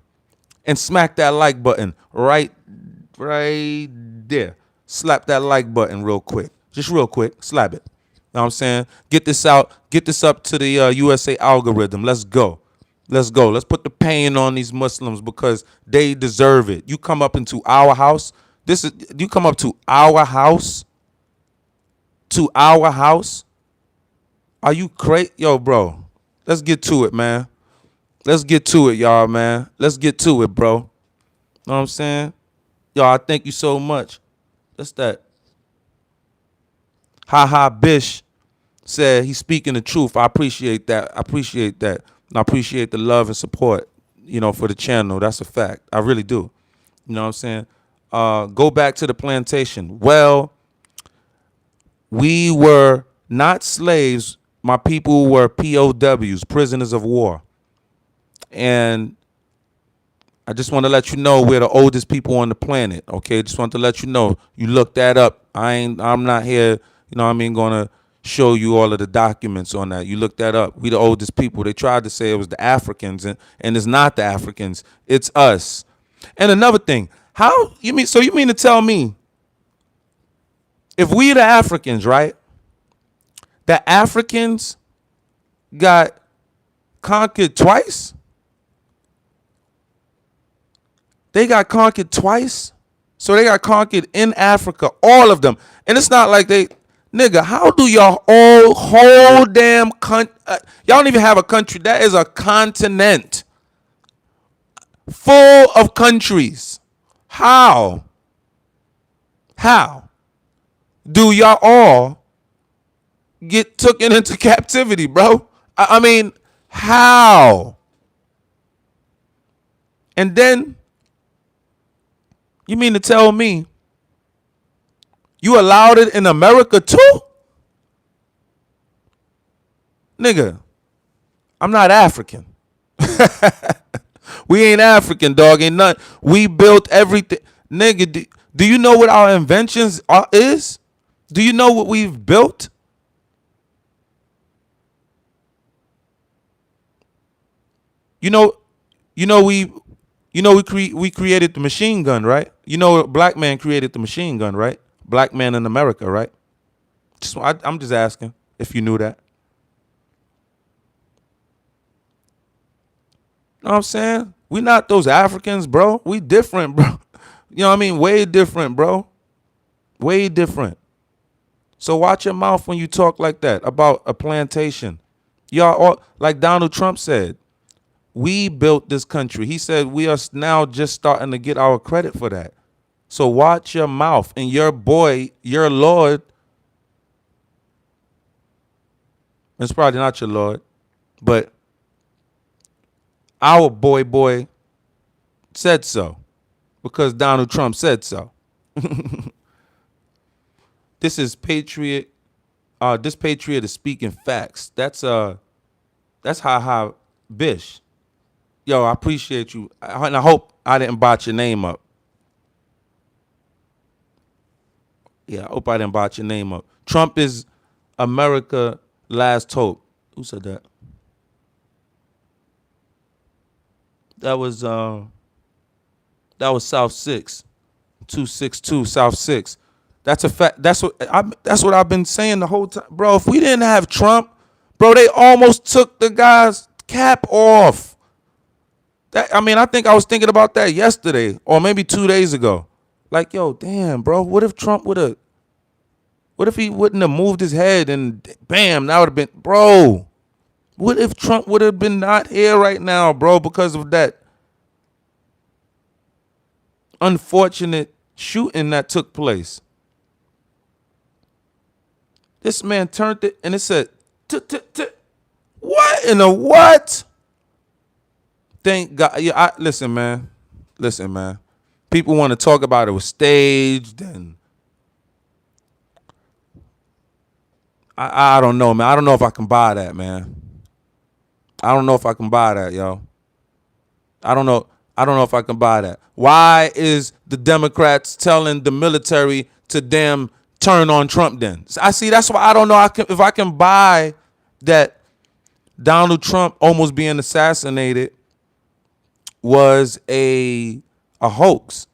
And smack that like button right there. Slap that like button real quick. Just real quick. Slap it. Know what I'm saying? Get this out. Get this up to the USA algorithm. Let's go. Let's go. Let's put the pain on these Muslims because they deserve it. You come up into our house. You come up to our house. To our house. Are you crazy? Yo, bro. Let's get to it, man. Let's get to it, y'all, man. Let's get to it, bro. Know what I'm saying? Y'all, I thank you so much. That's that. Bish said he's speaking the truth. I appreciate that. I appreciate that. And I appreciate the love and support, for the channel. That's a fact. I really do. You know what I'm saying? Go back to the plantation. Well, we were not slaves. My people were POWs, prisoners of war. And I just want to let you know we're the oldest people on the planet. Okay, just want to let you know. You look that up. I'm not here, gonna show you all of the documents on that. You look that up. We the oldest people. They tried to say it was the Africans, and it's not the Africans. It's us. And another thing, you mean to tell me if we the Africans, right? The Africans got conquered twice? They got conquered twice. So they got conquered in Africa, all of them. And it's not like nigga, how do y'all whole damn country, y'all don't even have a country. That is a continent full of countries. How do y'all all get taken into captivity, bro? I mean, How? And then you mean to tell me you allowed it in America too? Nigga, I'm not African. We ain't African, dog. Ain't nothing. We built everything. Nigga, do you know what our inventions is? Do you know what we've built? You know, we created the machine gun, right? You know, a black man created the machine gun, right? Black man in America, right? I'm just asking if you knew that. Know what I'm saying? We not those Africans, bro. We different, bro. You know what I mean? Way different, bro. Way different. So watch your mouth when you talk like that about a plantation. Y'all, all, like Donald Trump said, we built this country. He said we are now just starting to get our credit for that. So watch your mouth. And your boy, your Lord, it's probably not your Lord, but our boy said so because Donald Trump said so. This is Patriot. This Patriot is speaking facts. That's Ha Bish. Yo, I appreciate you. And I hope I didn't botch your name up. Yeah, I hope I didn't botch your name up. Trump is America last hope. Who said that? That was South 6. 262 South 6. That's a fact. That's what I've been saying the whole time. Bro, if we didn't have Trump, bro, they almost took the guy's cap off. I think I was thinking about that yesterday or maybe 2 days ago. Like, yo, damn, bro, what if he wouldn't have moved his head and bam, that would have been, bro. What if Trump would have been not here right now, bro, because of that unfortunate shooting that took place? This man turned it and it said, what in the what? Thank God. Yeah, listen, man. People want to talk about it was staged and I don't know, man. I don't know if I can buy that, man. I don't know if I can buy that, yo. I don't know if I can buy that. Why is the Democrats telling the military to damn turn on Trump then? I see. That's why I don't know if I can buy that Donald Trump almost being assassinated was a hoax.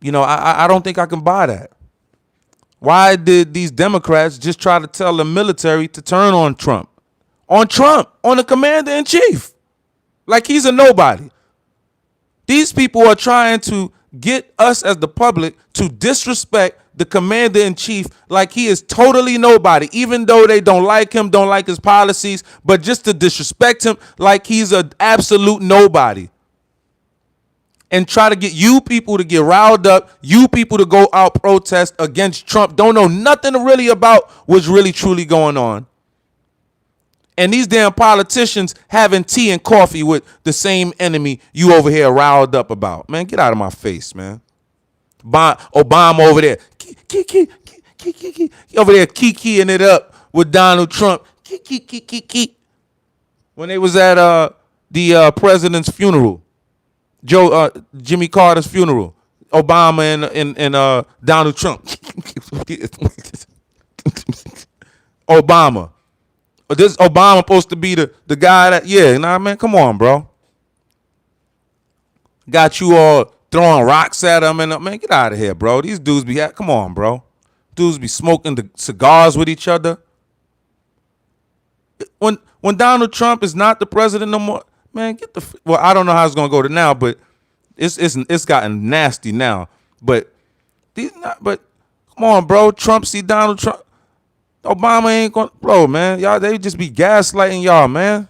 You know, I don't think I can buy that. Why did these Democrats just try to tell the military to turn on Trump? On the commander in chief. Like he's a nobody. These people are trying to get us as the public to disrespect the commander in chief like he is totally nobody, even though they don't like him, don't like his policies, but just to disrespect him like he's an absolute nobody. And try to get you people to get riled up, you people to go out protest against Trump. Don't know nothing really about what's really truly going on. And these damn politicians having tea and coffee with the same enemy you over here riled up about. Man, get out of my face, man. Obama over there. Over there kikiing it up with Donald Trump. When they was at the president's funeral. Jimmy Carter's funeral, Obama and Donald Trump. Obama. This Obama supposed to be the guy that, yeah, nah, man, come on, bro. Got you all throwing rocks at him and man, get out of here, bro. These dudes come on, bro. Dudes be smoking the cigars with each other. When Donald Trump is not the president no more, man, well, I don't know how it's gonna go to now, but it's gotten nasty now. But come on, bro. Trump see Donald Trump. Obama ain't gonna, bro, man. Y'all, they just be gaslighting y'all, man.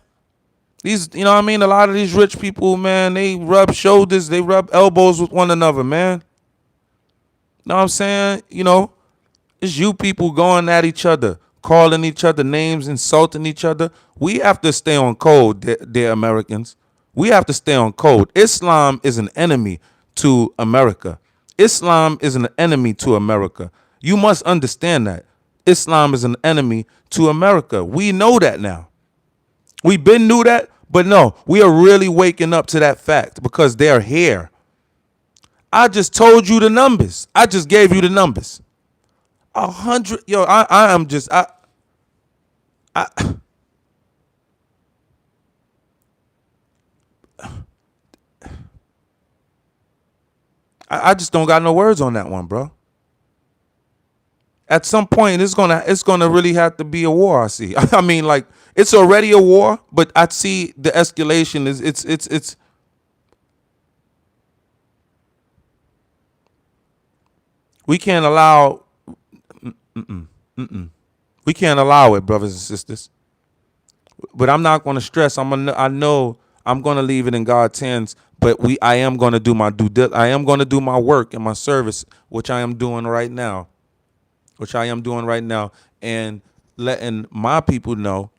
These, you know what I mean? A lot of these rich people, man, they rub shoulders, they rub elbows with one another, man. Know what I'm saying? You know, it's you people going at each other, calling each other names, insulting each other. We have to stay on code, dear Americans. We have to stay on code. Islam is an enemy to America. Islam is an enemy to America. You must understand that. Islam is an enemy to America. We know that now. We been knew that, but no, we are really waking up to that fact because they're here. I just told you the numbers. I just gave you the numbers. 100. Yo, I am just I just don't got no words on that one, bro. At some point, it's gonna really have to be a war. I see. I mean, like it's already a war, but I see the escalation is it's. We can't allow. We can't allow it, brothers and sisters. But I'm not gonna stress. I know I'm gonna leave it in God's hands. But I am gonna do my I am gonna do my work and my service, which I am doing right now. And letting my people know,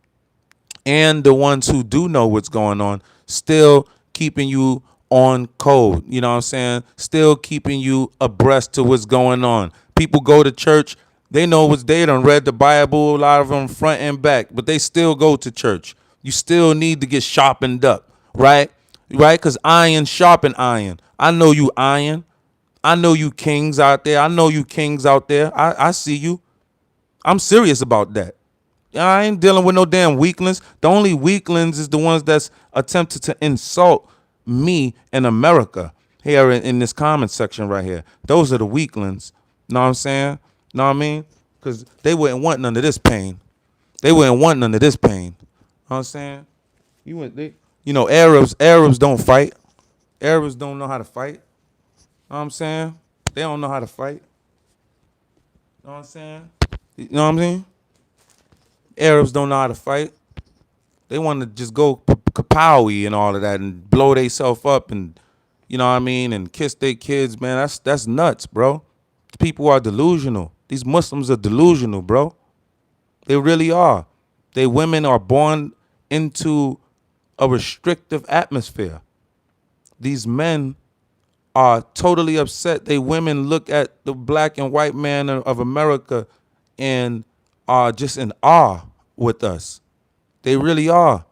and the ones who do know what's going on, still keeping you on code. You know what I'm saying? Still keeping you abreast to what's going on. People go to church. They know what's they done read the Bible, a lot of them front and back, but they still go to church. You still need to get sharpened up, right? Right? Because iron sharpen iron. I know you iron. I know you kings out there. I see you. I'm serious about that. I ain't dealing with no damn weaklings. The only weaklings is the ones that's attempted to insult me in America here in this comment section right here. Those are the weaklings. Know what I'm saying? Know what I mean? Because they wouldn't want none of this pain. Know what I'm saying? Arabs don't fight. Arabs don't know how to fight. Know what I'm saying? They don't know how to fight. Know what I'm saying? You know what I mean? Arabs don't know how to fight. They want to just go kapowie and all of that and blow themselves up and, you know what I mean, and kiss their kids, man. That's nuts, bro. People are delusional. These Muslims are delusional, bro. They really are. They women are born into a restrictive atmosphere. These men are totally upset. They women look at the black and white man of America and are just in awe with us. They really are.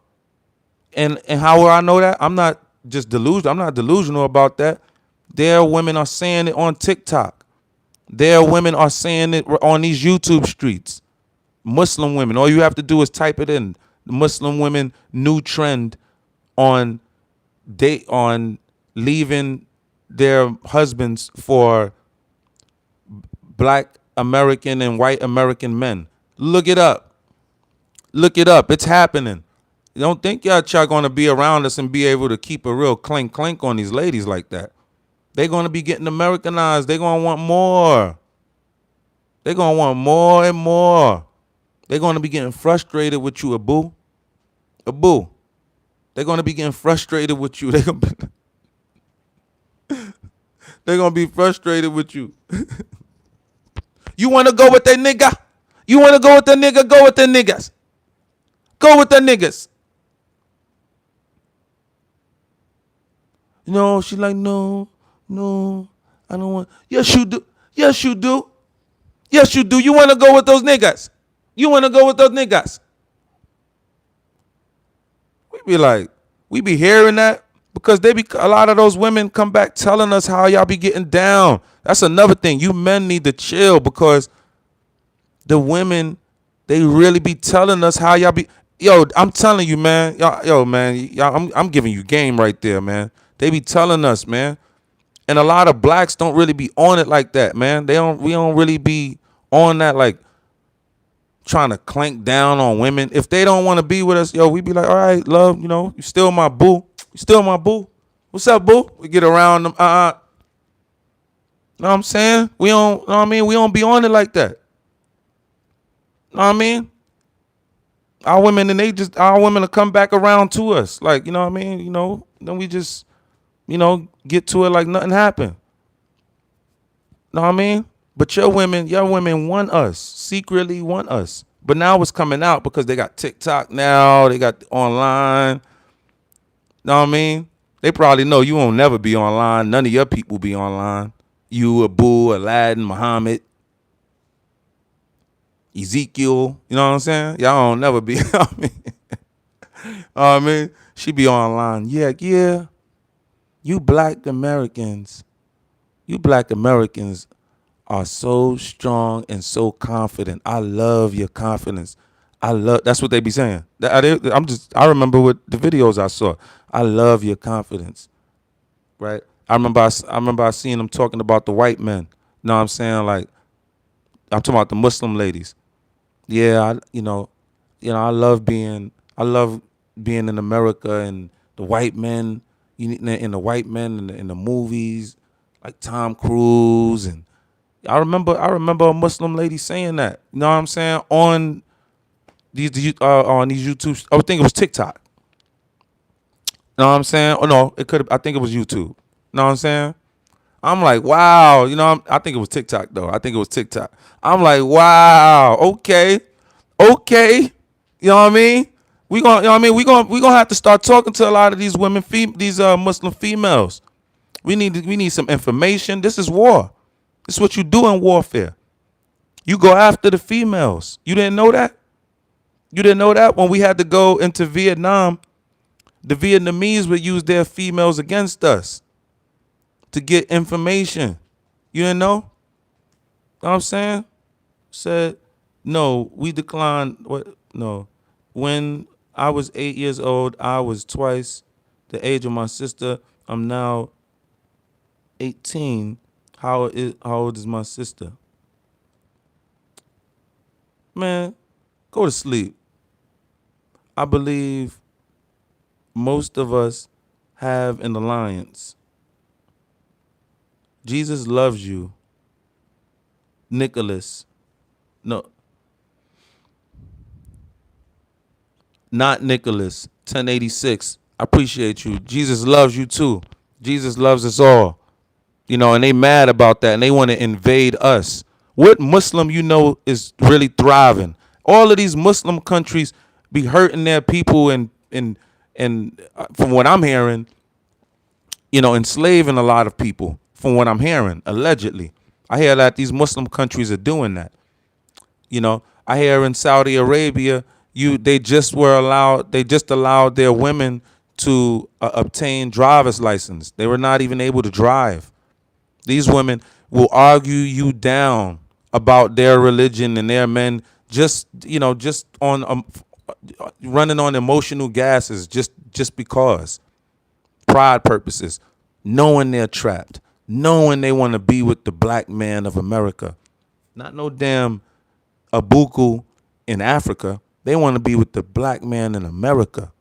And how will I know that? I'm not just delusional. I'm not delusional about that. Their women are saying it on TikTok. Their women are saying it on these YouTube streets. Muslim women. All you have to do is type it in. The Muslim women new trend on leaving their husbands for black American and white American men. Look it up. It's happening. You don't think y'all going to be around us and be able to keep a real clink on these ladies like that. They're going to be getting Americanized. They're going to want more. They're going to want more and more. They're going to be getting frustrated with you, Abu. They're going to be getting frustrated with you. They're going to be frustrated with you. You want to go with that nigga? You want to go with that nigga? Go with the niggas. Go with the niggas. You know, she's like, no, I don't want. Yes, you do. You want to go with those niggas? We be hearing that because a lot of those women come back telling us how y'all be getting down. That's another thing. You men need to chill because the women, they really be telling us how y'all be. Yo, I'm telling you, man. I'm giving you game right there, man. They be telling us, man. And a lot of blacks don't really be on it like that, man. We don't really be on that, like trying to clank down on women. If they don't want to be with us, we be like, all right, love, you still my boo. What's up, boo? We get around them. Know what I'm saying? We don't, know what I mean? We don't be on it like that. Know what I mean? Our women, our women will come back around to us. Like, you know what I mean? Then we just, get to it like nothing happened. Know what I mean? But your women want us, secretly want us. But now it's coming out because they got TikTok now. They got online. Know what I mean? They probably know you won't never be online. None of your people be online. You, Abu, Aladdin, Muhammad, Ezekiel. You know what I'm saying? Y'all don't never be. I mean, she be online. Yeah. You black Americans are so strong and so confident. I love your confidence. That's what they be saying. I remember what the videos I saw. I love your confidence. Right? I remember I seen them talking about the white men. You know what I'm saying? Like, I'm talking about the Muslim ladies. Yeah, I love being in America, and the white men, in the white men in the movies, like Tom Cruise. And I remember a Muslim lady saying that. You know what I'm saying? On these YouTube, I would think it was TikTok. You know what I'm saying? Oh no, I think it was YouTube. You know what I'm saying? I'm like, wow. I think it was TikTok though. I think it was TikTok. I'm like, wow. Okay. You know what I mean? We gonna have to start talking to a lot of these women, these Muslim females. We need some information. This is war. This is what you do in warfare. You go after the females. You didn't know that? You didn't know that? When we had to go into Vietnam, the Vietnamese would use their females against us to get information. You didn't know? Know what I'm saying? Said, no, we declined. What? No. When I was 8 years old, I was twice the age of my sister. I'm now 18. How old is my sister? Man, go to sleep. I believe most of us have an alliance. Jesus loves you. Nicholas. No. Not Nicholas. 1086. I appreciate you. Jesus loves you too. Jesus loves us all. And they mad about that, and they want to invade us. What Muslim is really thriving? All of these Muslim countries be hurting their people and from what I'm hearing, enslaving a lot of people. From what I'm hearing, allegedly, I hear that these Muslim countries are doing that. I hear in Saudi Arabia, they just allowed their women to obtain driver's license. They were not even able to drive. These women will argue you down about their religion and their men, just on running on emotional gases, just because pride purposes, knowing they're trapped, knowing they want to be with the black man of America, not no damn Abuku in Africa. They want to be with the black man in America.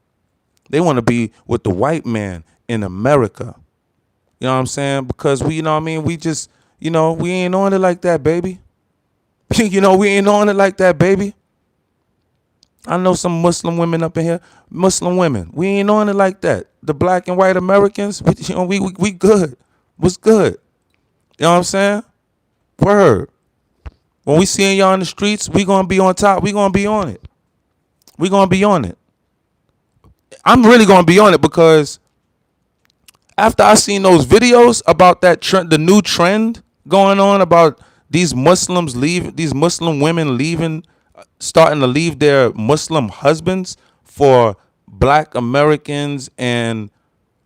They want to be with the white man in America. You know what I'm saying? Because we just, we ain't on it like that, baby. We ain't on it like that, baby. I know some Muslim women up in here. Muslim women, we ain't on it like that. The black and white Americans, we good. What's good? You know what I'm saying? Word. When we seeing y'all in the streets, we gonna be on top. We gonna be on it. We gonna be on it. I'm really gonna be on it because after I seen those videos about that trend, the new trend going on about these Muslim women leaving, starting to leave their Muslim husbands for black Americans and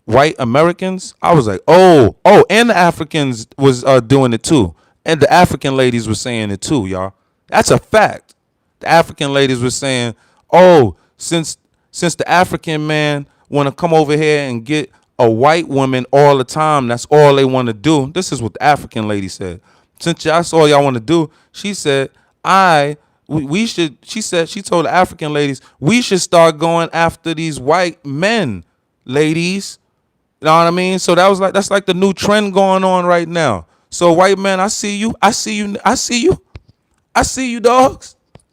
white Americans, I was like, oh, and the Africans was doing it too. And the African ladies were saying it too, y'all. That's a fact. The African ladies were saying, oh, since the African man want to come over here and get a white woman all the time, that's all they want to do. This is what the African lady said. Since that's all y'all want to do, she said, she told the African ladies, we should start going after these white men, ladies. You know what I mean? So that's like the new trend going on right now. So white men, I see you, dogs.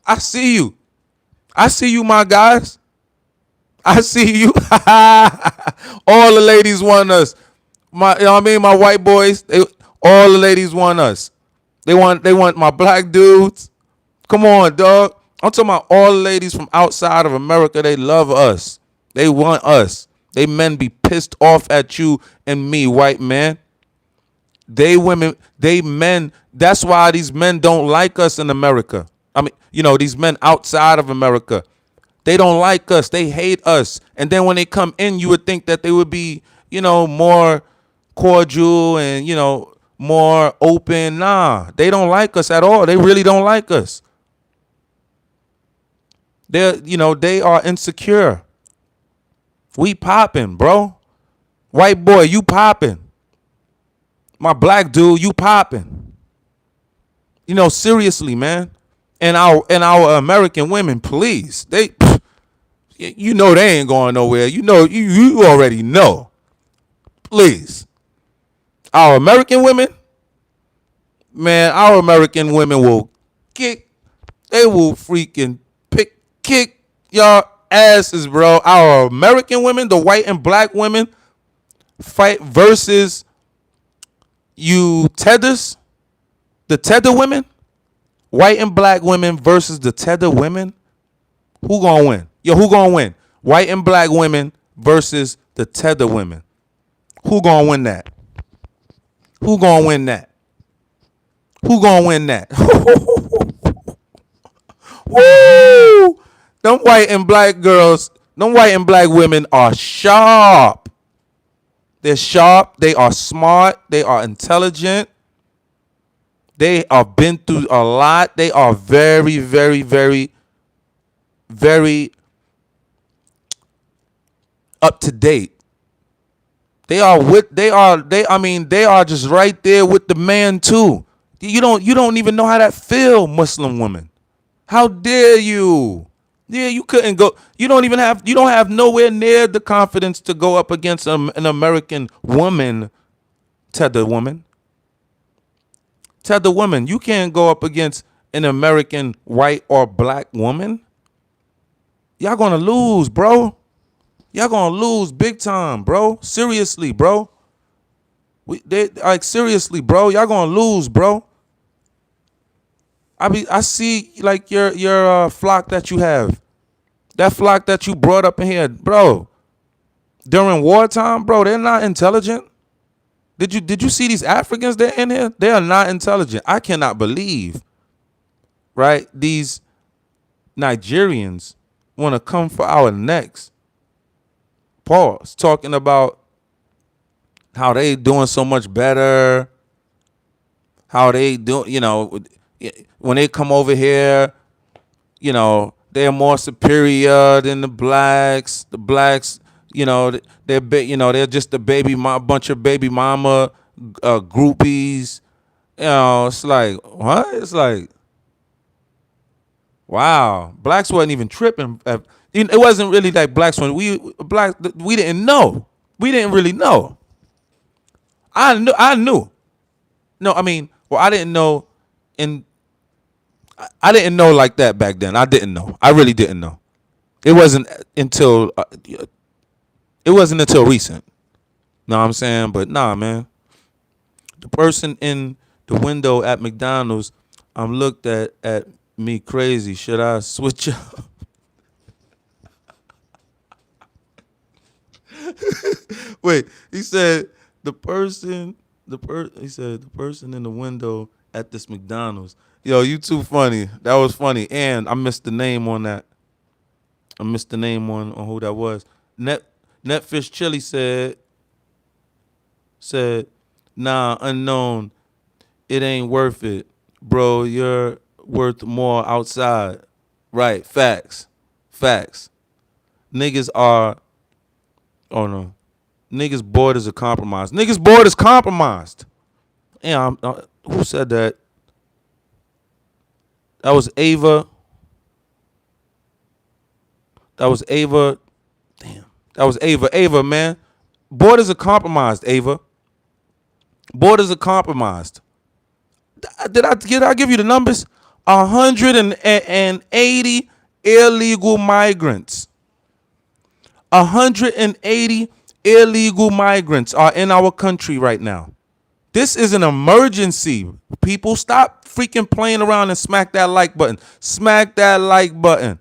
I see you, my guys. I see you. All the ladies want us. My white boys, all the ladies want us. They want my black dudes. Come on, dog. I'm talking about all the ladies from outside of America. They love us. They want us. They men be pissed off at you and me, white man. They women, they men. That's why these men don't like us in America. I mean, these men outside of America, they don't like us. They hate us. And then when they come in, you would think that they would be, more cordial and, more open. Nah, they don't like us at all. They really don't like us. They are insecure. We popping, bro. White boy, you popping. My black dude, you popping. Seriously, man. And our American women, please. They ain't going nowhere. You already know. Please. Our American women, man, our American women will they will freaking kick y'all asses, bro. Our American women, the white and black women, fight versus you tethers, the tether women, white and black women versus the tether women. Who gonna win? Who gonna win? White and black women versus the tether women. Who gonna win that? Who gonna win that? Who gonna win that? Woo! Them white and black girls, them white and black women are sharp. They're sharp. They are smart. They are intelligent. They have been through a lot. They are very, very, very, very up to date. They are just right there with the man too. You don't even know how that feel, Muslim women. How dare you? Yeah, you couldn't go. You don't have nowhere near the confidence to go up against an American woman, tether woman. Tether woman, you can't go up against an American white or black woman. Y'all gonna lose, bro. Y'all gonna lose big time, bro. Seriously, bro. Seriously, bro. Y'all gonna lose, bro. I see like your flock that you have. That flock that you brought up in here, bro. During wartime, bro, they're not intelligent. Did you see these Africans that are in here? They are not intelligent. I cannot believe, right? These Nigerians want to come for our necks. Pause. Talking about how they doing so much better. How they do, when they come over here, they're more superior than the blacks. The blacks, they're just a bunch of baby mama groupies. It's like, what? It's like, wow. Blacks wasn't even tripping. It wasn't really like blacks when we didn't know. We didn't really know. I knew. No, I mean, well, I didn't know I didn't know like that back then. I didn't know. I really didn't know. It wasn't until recent. Know what I'm saying? But nah, man. The person in the window at McDonald's, I'm looked at me crazy. Should I switch up? Wait, he said the person in the window at this McDonald's. Yo, you too funny. That was funny. And I missed the name on that. I missed the name on who that was. Netfish Chili said, nah, unknown. It ain't worth it. Bro, you're worth more outside. Right. Facts. Niggas are, oh no. Niggas borders are compromised. Niggas borders compromised. Yeah, who said that? That was Ava. Damn. That was Ava. Ava, man. Borders are compromised, Ava. Borders are compromised. Did I give you the numbers? 180 illegal migrants. 180 illegal migrants are in our country right now. This is an emergency. People, stop freaking playing around and smack that like button. Smack that like button.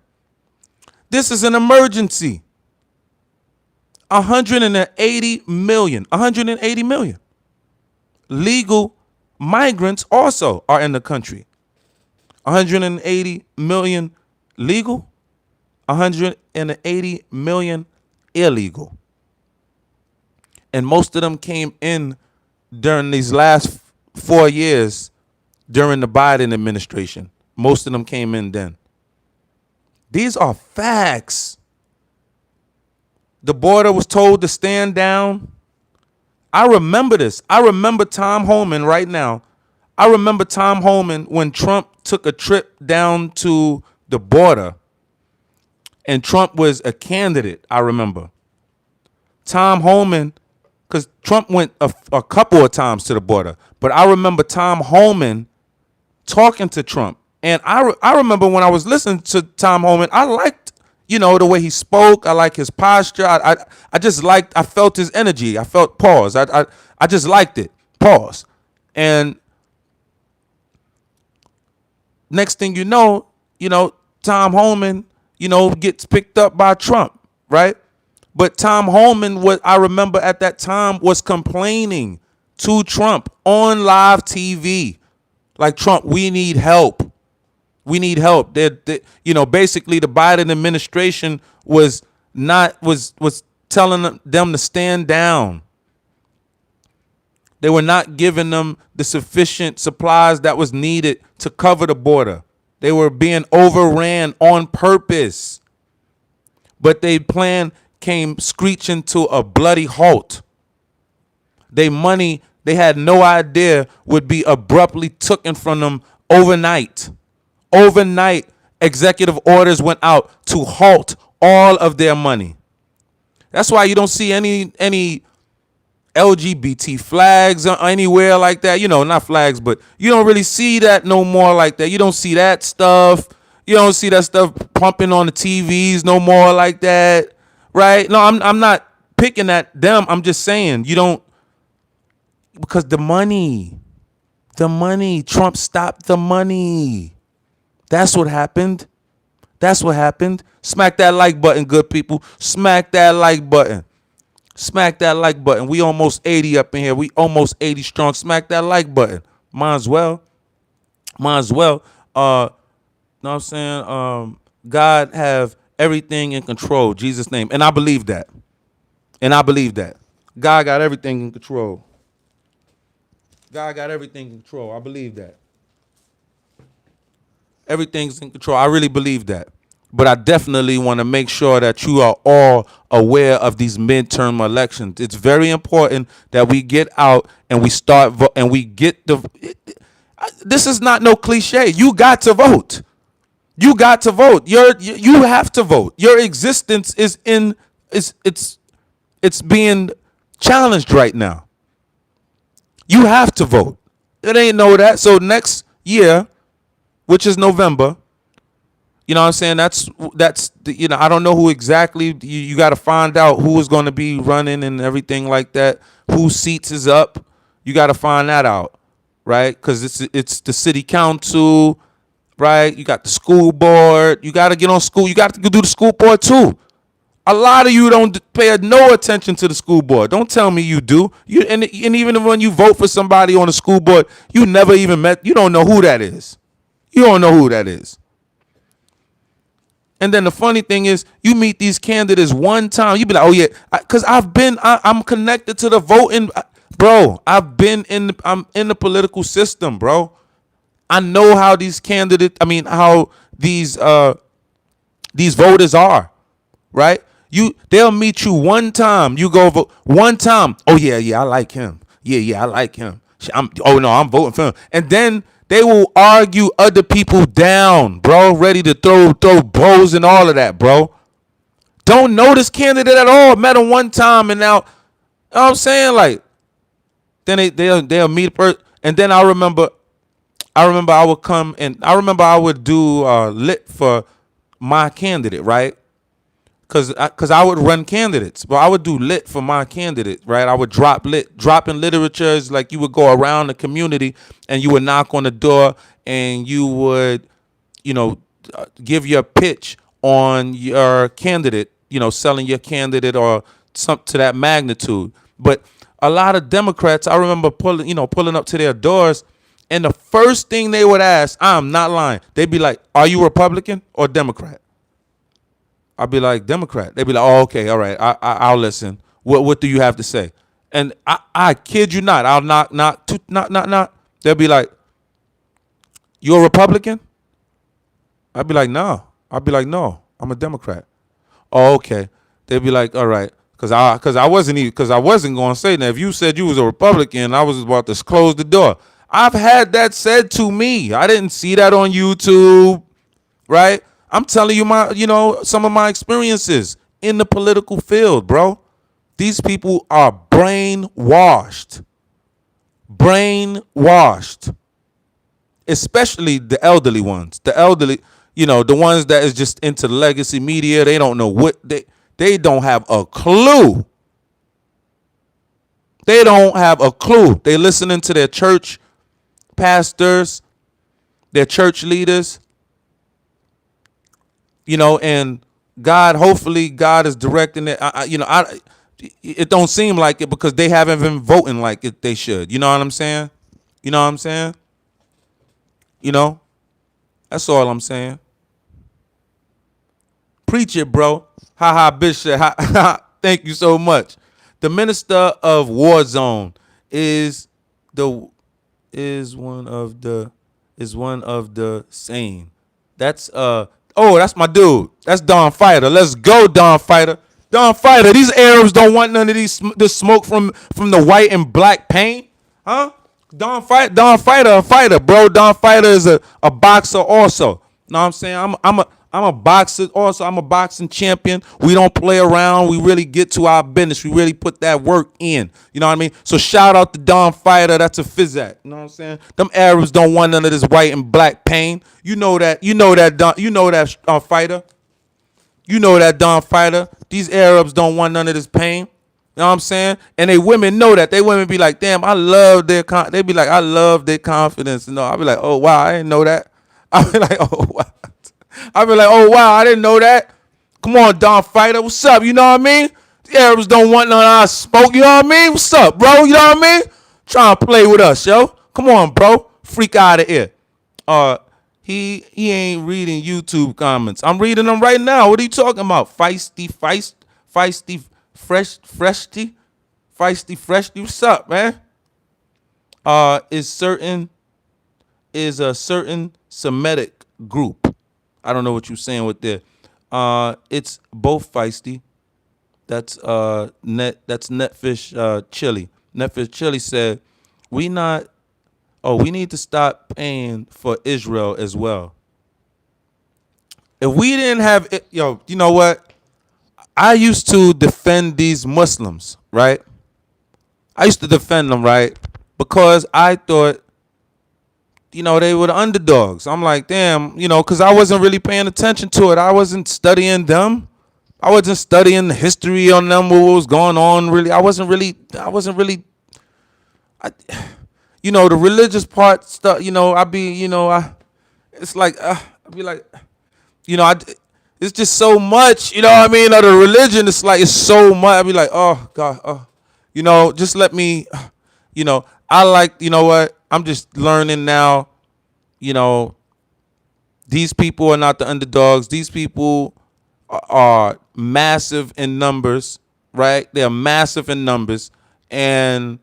This is an emergency. 180 million. 180 million. Legal migrants also are in the country. 180 million legal, 180 million illegal. And most of them came in during these last 4 years during the Biden administration. Most of them came in then. These are facts. The border was told to stand down. I remember this. I remember Tom Homan right now. I remember Tom Homan when Trump took a trip down to the border and Trump was a candidate, I remember. Tom Homan, because Trump went a couple of times to the border, but I remember Tom Homan talking to Trump. And I remember when I was listening to Tom Homan, I liked, the way he spoke. I like his posture. I just liked, I felt his energy. I felt pause. I just liked it. Pause. And next thing you know, Tom Homan, gets picked up by Trump, right? But Tom Homan, what I remember at that time, was complaining to Trump on live TV. Like, Trump, we need help. We need help. Basically the Biden administration was telling them to stand down. They were not giving them the sufficient supplies that was needed to cover the border. They were being overran on purpose. But their plan came screeching to a bloody halt. Their money, they had no idea, would be abruptly taken from them overnight. Overnight, executive orders went out to halt all of their money. That's why you don't see any LGBT flags or anywhere like that. Not flags, but you don't really see that no more like that. You don't see that stuff. You don't see that stuff pumping on the TVs no more like that, right? No, I'm not picking at them. I'm just saying you don't, because the money, Trump stopped the money. That's what happened. That's what happened. Smack that like button, good people. Smack that like button. Smack that like button. We almost 80 up in here. We almost 80 strong. Smack that like button. Might as well. Might as well. Know what I'm saying? God have everything in control. Jesus' name. And I believe that. And I believe that. God got everything in control. God got everything in control. I believe that. Everything's in control. I really believe that. But I definitely want to make sure that you are all aware of these midterm elections. It's very important that we get out and we start and we get the. This is not no cliche. You got to vote. You got to vote. You have to vote. Your existence is it's being challenged right now. You have to vote. It ain't no that. So next year, which is November, you know what I'm saying? That's I don't know who exactly. You got to find out who is going to be running and everything like that. Whose seats is up. You got to find that out, right? Because it's the city council, right? You got the school board. You got to get on school. You got to do the school board too. A lot of you don't pay no attention to the school board. Don't tell me you do. And even when you vote for somebody on the school board, you never even met. You don't know who that is. You don't know who that is. And then the funny thing is, you meet these candidates one time, you be like, oh yeah, because I'm connected to the voting, bro. I'm in the political system, bro. I know how these how these voters are, right? They'll meet you one time, you go vote one time. Oh yeah, I like him. Yeah, I like him. I'm voting for him. And then they will argue other people down, bro, ready to throw blows and all of that, bro. Don't know this candidate at all. Met him one time and now, you know what I'm saying? Like, then they'll meet a person. And then I remember I would come and I remember I would do lit for my candidate, right? Cause I would run candidates, but I would do lit for my candidate, right? I would dropping literatures, like you would go around the community and you would knock on the door and you would, give your pitch on your candidate, selling your candidate or something to that magnitude. But a lot of Democrats, I remember pulling up to their doors, and the first thing they would ask, I'm not lying, they'd be like, "Are you Republican or Democrat?" I'd be like, "Democrat." They'd be like, "Oh, okay, all right, I'll listen. What do you have to say?" And I kid you not, I'll knock. They'll be like, "You a Republican?" I'd be like, "No." I'd be like, "No, I'm a Democrat." "Oh, okay." They'd be like, "All right," because I wasn't going to say that. If you said you was a Republican, I was about to close the door. I've had that said to me. I didn't see that on YouTube, right? I'm telling you some of my experiences in the political field, bro. These people are brainwashed. Brainwashed. Especially the elderly ones. The elderly, the ones that is just into legacy media. They don't know what they don't have a clue. They don't have a clue. They listening to their church pastors, their church leaders, and hopefully God is directing it. It don't seem like it because they haven't been voting like they should. You know what I'm saying? That's all I'm saying. Preach it, bro. Ha ha, Bishop. Ha, ha. Thank you so much. The minister of war zone is one of the same. That's that's my dude. That's Don Fighter. Let's go, Don Fighter. Don Fighter. These Arabs don't want none of this smoke from the white and black paint, huh? Don Fighter, a fighter, bro. Don Fighter is a boxer also. Know what I'm saying? I'm a boxer also. I'm a boxing champion. We don't play around. We really get to our business. We really put that work in. You know what I mean? So shout out to Don Fighter. That's a physat. You know what I'm saying? Them Arabs don't want none of this white and black pain. You know that Fighter. You know that Don Fighter. These Arabs don't want none of this pain. You know what I'm saying? And they women know that. They women be like, damn, I love their they be like, I love their confidence. I'll be like, oh wow, I didn't know that. I'll be like, oh wow. I'll be like, oh wow, I didn't know that. Come on, Don Fighter, what's up? You know what I mean? The Arabs don't want none of our smoke, you know what I mean? What's up, bro? You know what I mean? Trying to play with us, yo. Come on, bro. Freak out of here. He ain't reading YouTube comments. I'm reading them right now. What are you talking about? Feisty, freshy. What's up, man? Is a certain Semitic group. I don't know what you're saying with there. It's both feisty. That's Netfish Chili. Netfish Chili said, we need to stop paying for Israel as well. If we didn't have it, you know what? I used to defend these Muslims, right? I used to defend them, right? Because I thought, they were the underdogs. I'm like, damn, because I wasn't really paying attention to it. I wasn't studying them. I wasn't studying the history on them, what was going on, really. I wasn't really, the religious part stuff, it's like, I'd be like, it's just so much, you know what I mean? Of the religion, it's like, it's so much. I'd be like, oh, God, just let me, I like, what? I'm just learning now, these people are not the underdogs. These people are massive in numbers, right? They're massive in numbers, and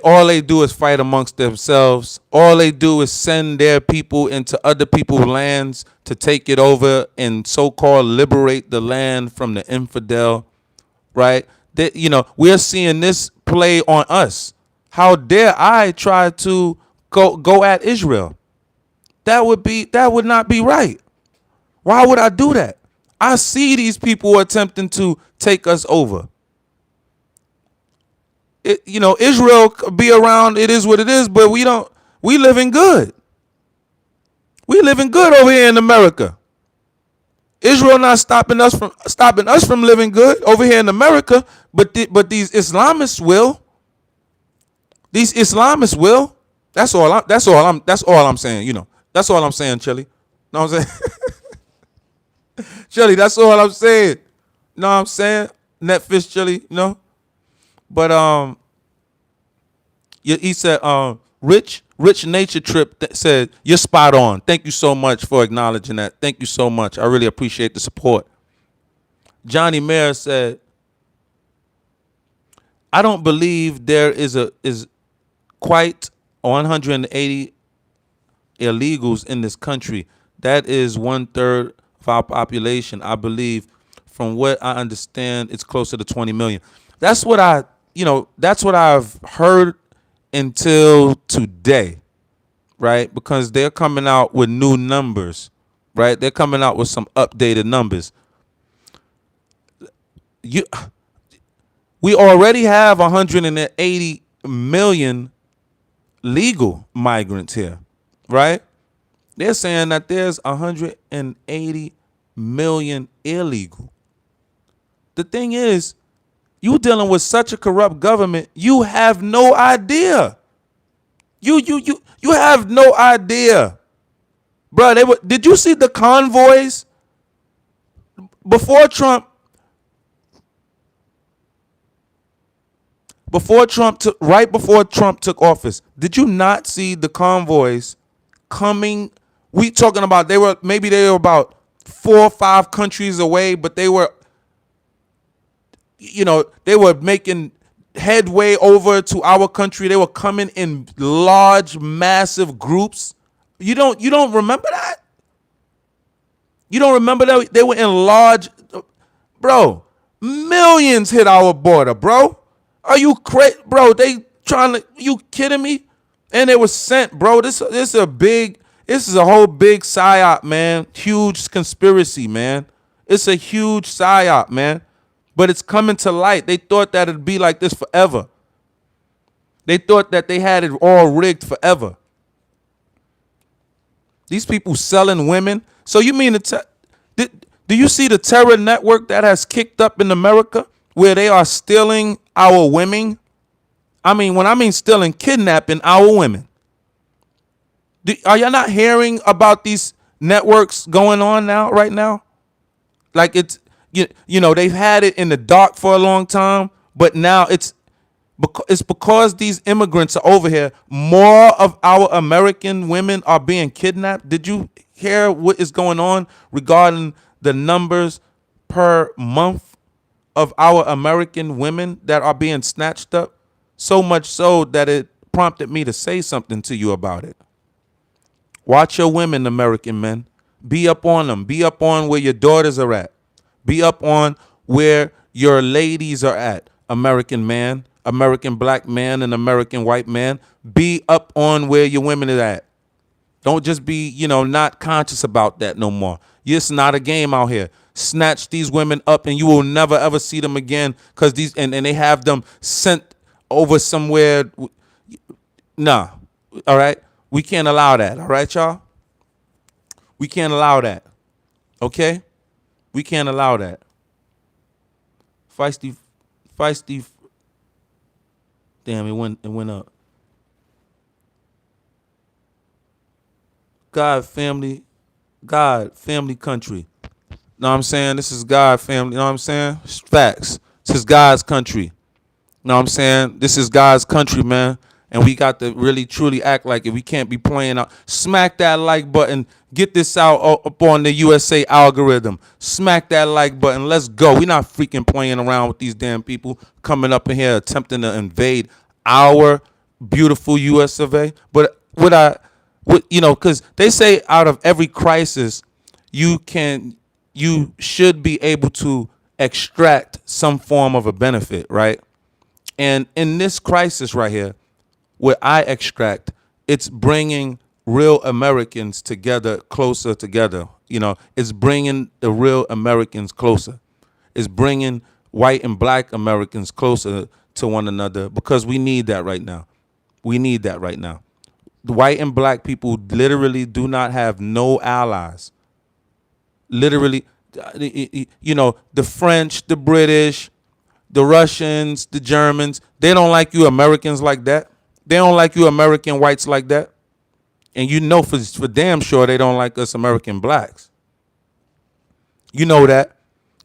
all they do is fight amongst themselves. All they do is send their people into other people's lands to take it over and so-called liberate the land from the infidel, right? We're seeing this play on us. How dare I try to go at Israel? That would not be right. Why would I do that? I see these people attempting to take us over. Israel could be around, it is what it is, but we living good. We living good over here in America. Israel not stopping us from living good over here in America, but these Islamists will. These Islamists will. That's all I'm saying. That's all I'm saying, Chili. Know what I'm saying? Chili, that's all I'm saying. Know what I'm saying? Netfish Chili, But he said, Rich Nature Trip said, you're spot on. Thank you so much for acknowledging that. Thank you so much. I really appreciate the support. Johnny Mayer said, I don't believe there is quite 180 illegals in this country. That is 1/3 of our population. I believe, from what I understand, it's closer to 20 million. That's what I've heard until today, right? Because they're coming out with new numbers, right? They're coming out with some updated numbers. We already have 180 million legal migrants here, right? They're saying that there's 180 million illegal. The thing is, you dealing with such a corrupt government, you have no idea. You have no idea. Bro, did you see the convoys before Trump right before Trump took office? Did you not see the convoys coming? We talking about they were about 4 or 5 countries away, but they were making headway over to our country. They were coming in large, massive groups. You don't remember that? You don't remember that they were in large, bro? Millions hit our border, bro. Are you crazy, bro? They trying to? You kidding me? And it was sent, bro. This is a whole big psyop, man. Huge conspiracy, man. It's a huge psyop, man. But it's coming to light. They thought that it'd be like this forever. They thought that they had it all rigged forever. These people selling women. So you mean do you see the terror network that has kicked up in America where they are stealing our women? I mean stealing, kidnapping our women. Are y'all not hearing about these networks going on right now? Like it's, they've had it in the dark for a long time, but now it's because these immigrants are over here. More of our American women are being kidnapped. Did you hear what is going on regarding the numbers per month of our American women that are being snatched up? So much so that it prompted me to say something to you about it. Watch your women, American men. Be up on them. Be up on where your daughters are at. Be up on where your ladies are at. American man, American black man, and American white man. Be up on where your women are at. Don't just be, not conscious about that no more. It's not a game out here. Snatch these women up and you will never ever see them again, because and they have them sent over somewhere. Nah. All right. We can't allow that. All right, y'all? We can't allow that. Okay? We can't allow that. Feisty. Damn, it went up. God, family, country. Know what I'm saying? This is God, family. Know what I'm saying? Facts. This is God's country. Know what I'm saying? This is God's country, man. And we got to really, truly act like it. We can't be playing out. Smack that like button. Get this out up on the USA algorithm. Smack that like button. Let's go. We're not freaking playing around with these damn people coming up in here attempting to invade our beautiful US of A. But because they say out of every crisis, you should be able to extract some form of a benefit, right? And in this crisis right here, where I extract, it's bringing real Americans closer together. It's bringing the real Americans closer. It's bringing white and black Americans closer to one another, because we need that right now. We need that right now. The white and black people literally do not have no allies. Literally, The French, the British, the Russians, the Germans, they don't like you Americans like that. They don't like you American whites like that. And for damn sure they don't like us American blacks. You know that.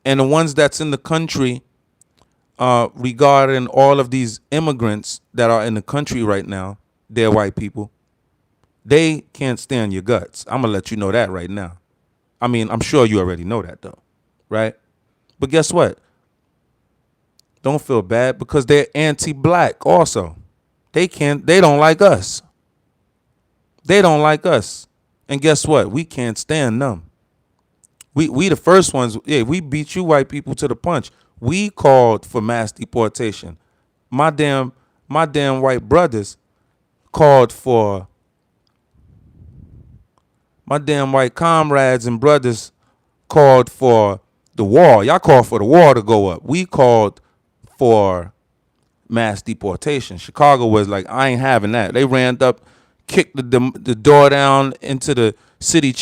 And the ones that's in the country regarding all of these immigrants that are in the country right now, they're white people. They can't stand your guts. I'm going to let you know that right now. I mean, I'm sure you already know that though, right? But guess what? Don't feel bad because they're anti-black also. They don't like us. They don't like us. And guess what? We can't stand them. We the first ones, we beat you white people to the punch. We called for mass deportation. My damn white brothers called for, my damn white comrades and brothers called for the wall. Y'all called for the wall to go up. We called for mass deportation. Chicago was like, I ain't having that. They ran up, kicked the door down into the city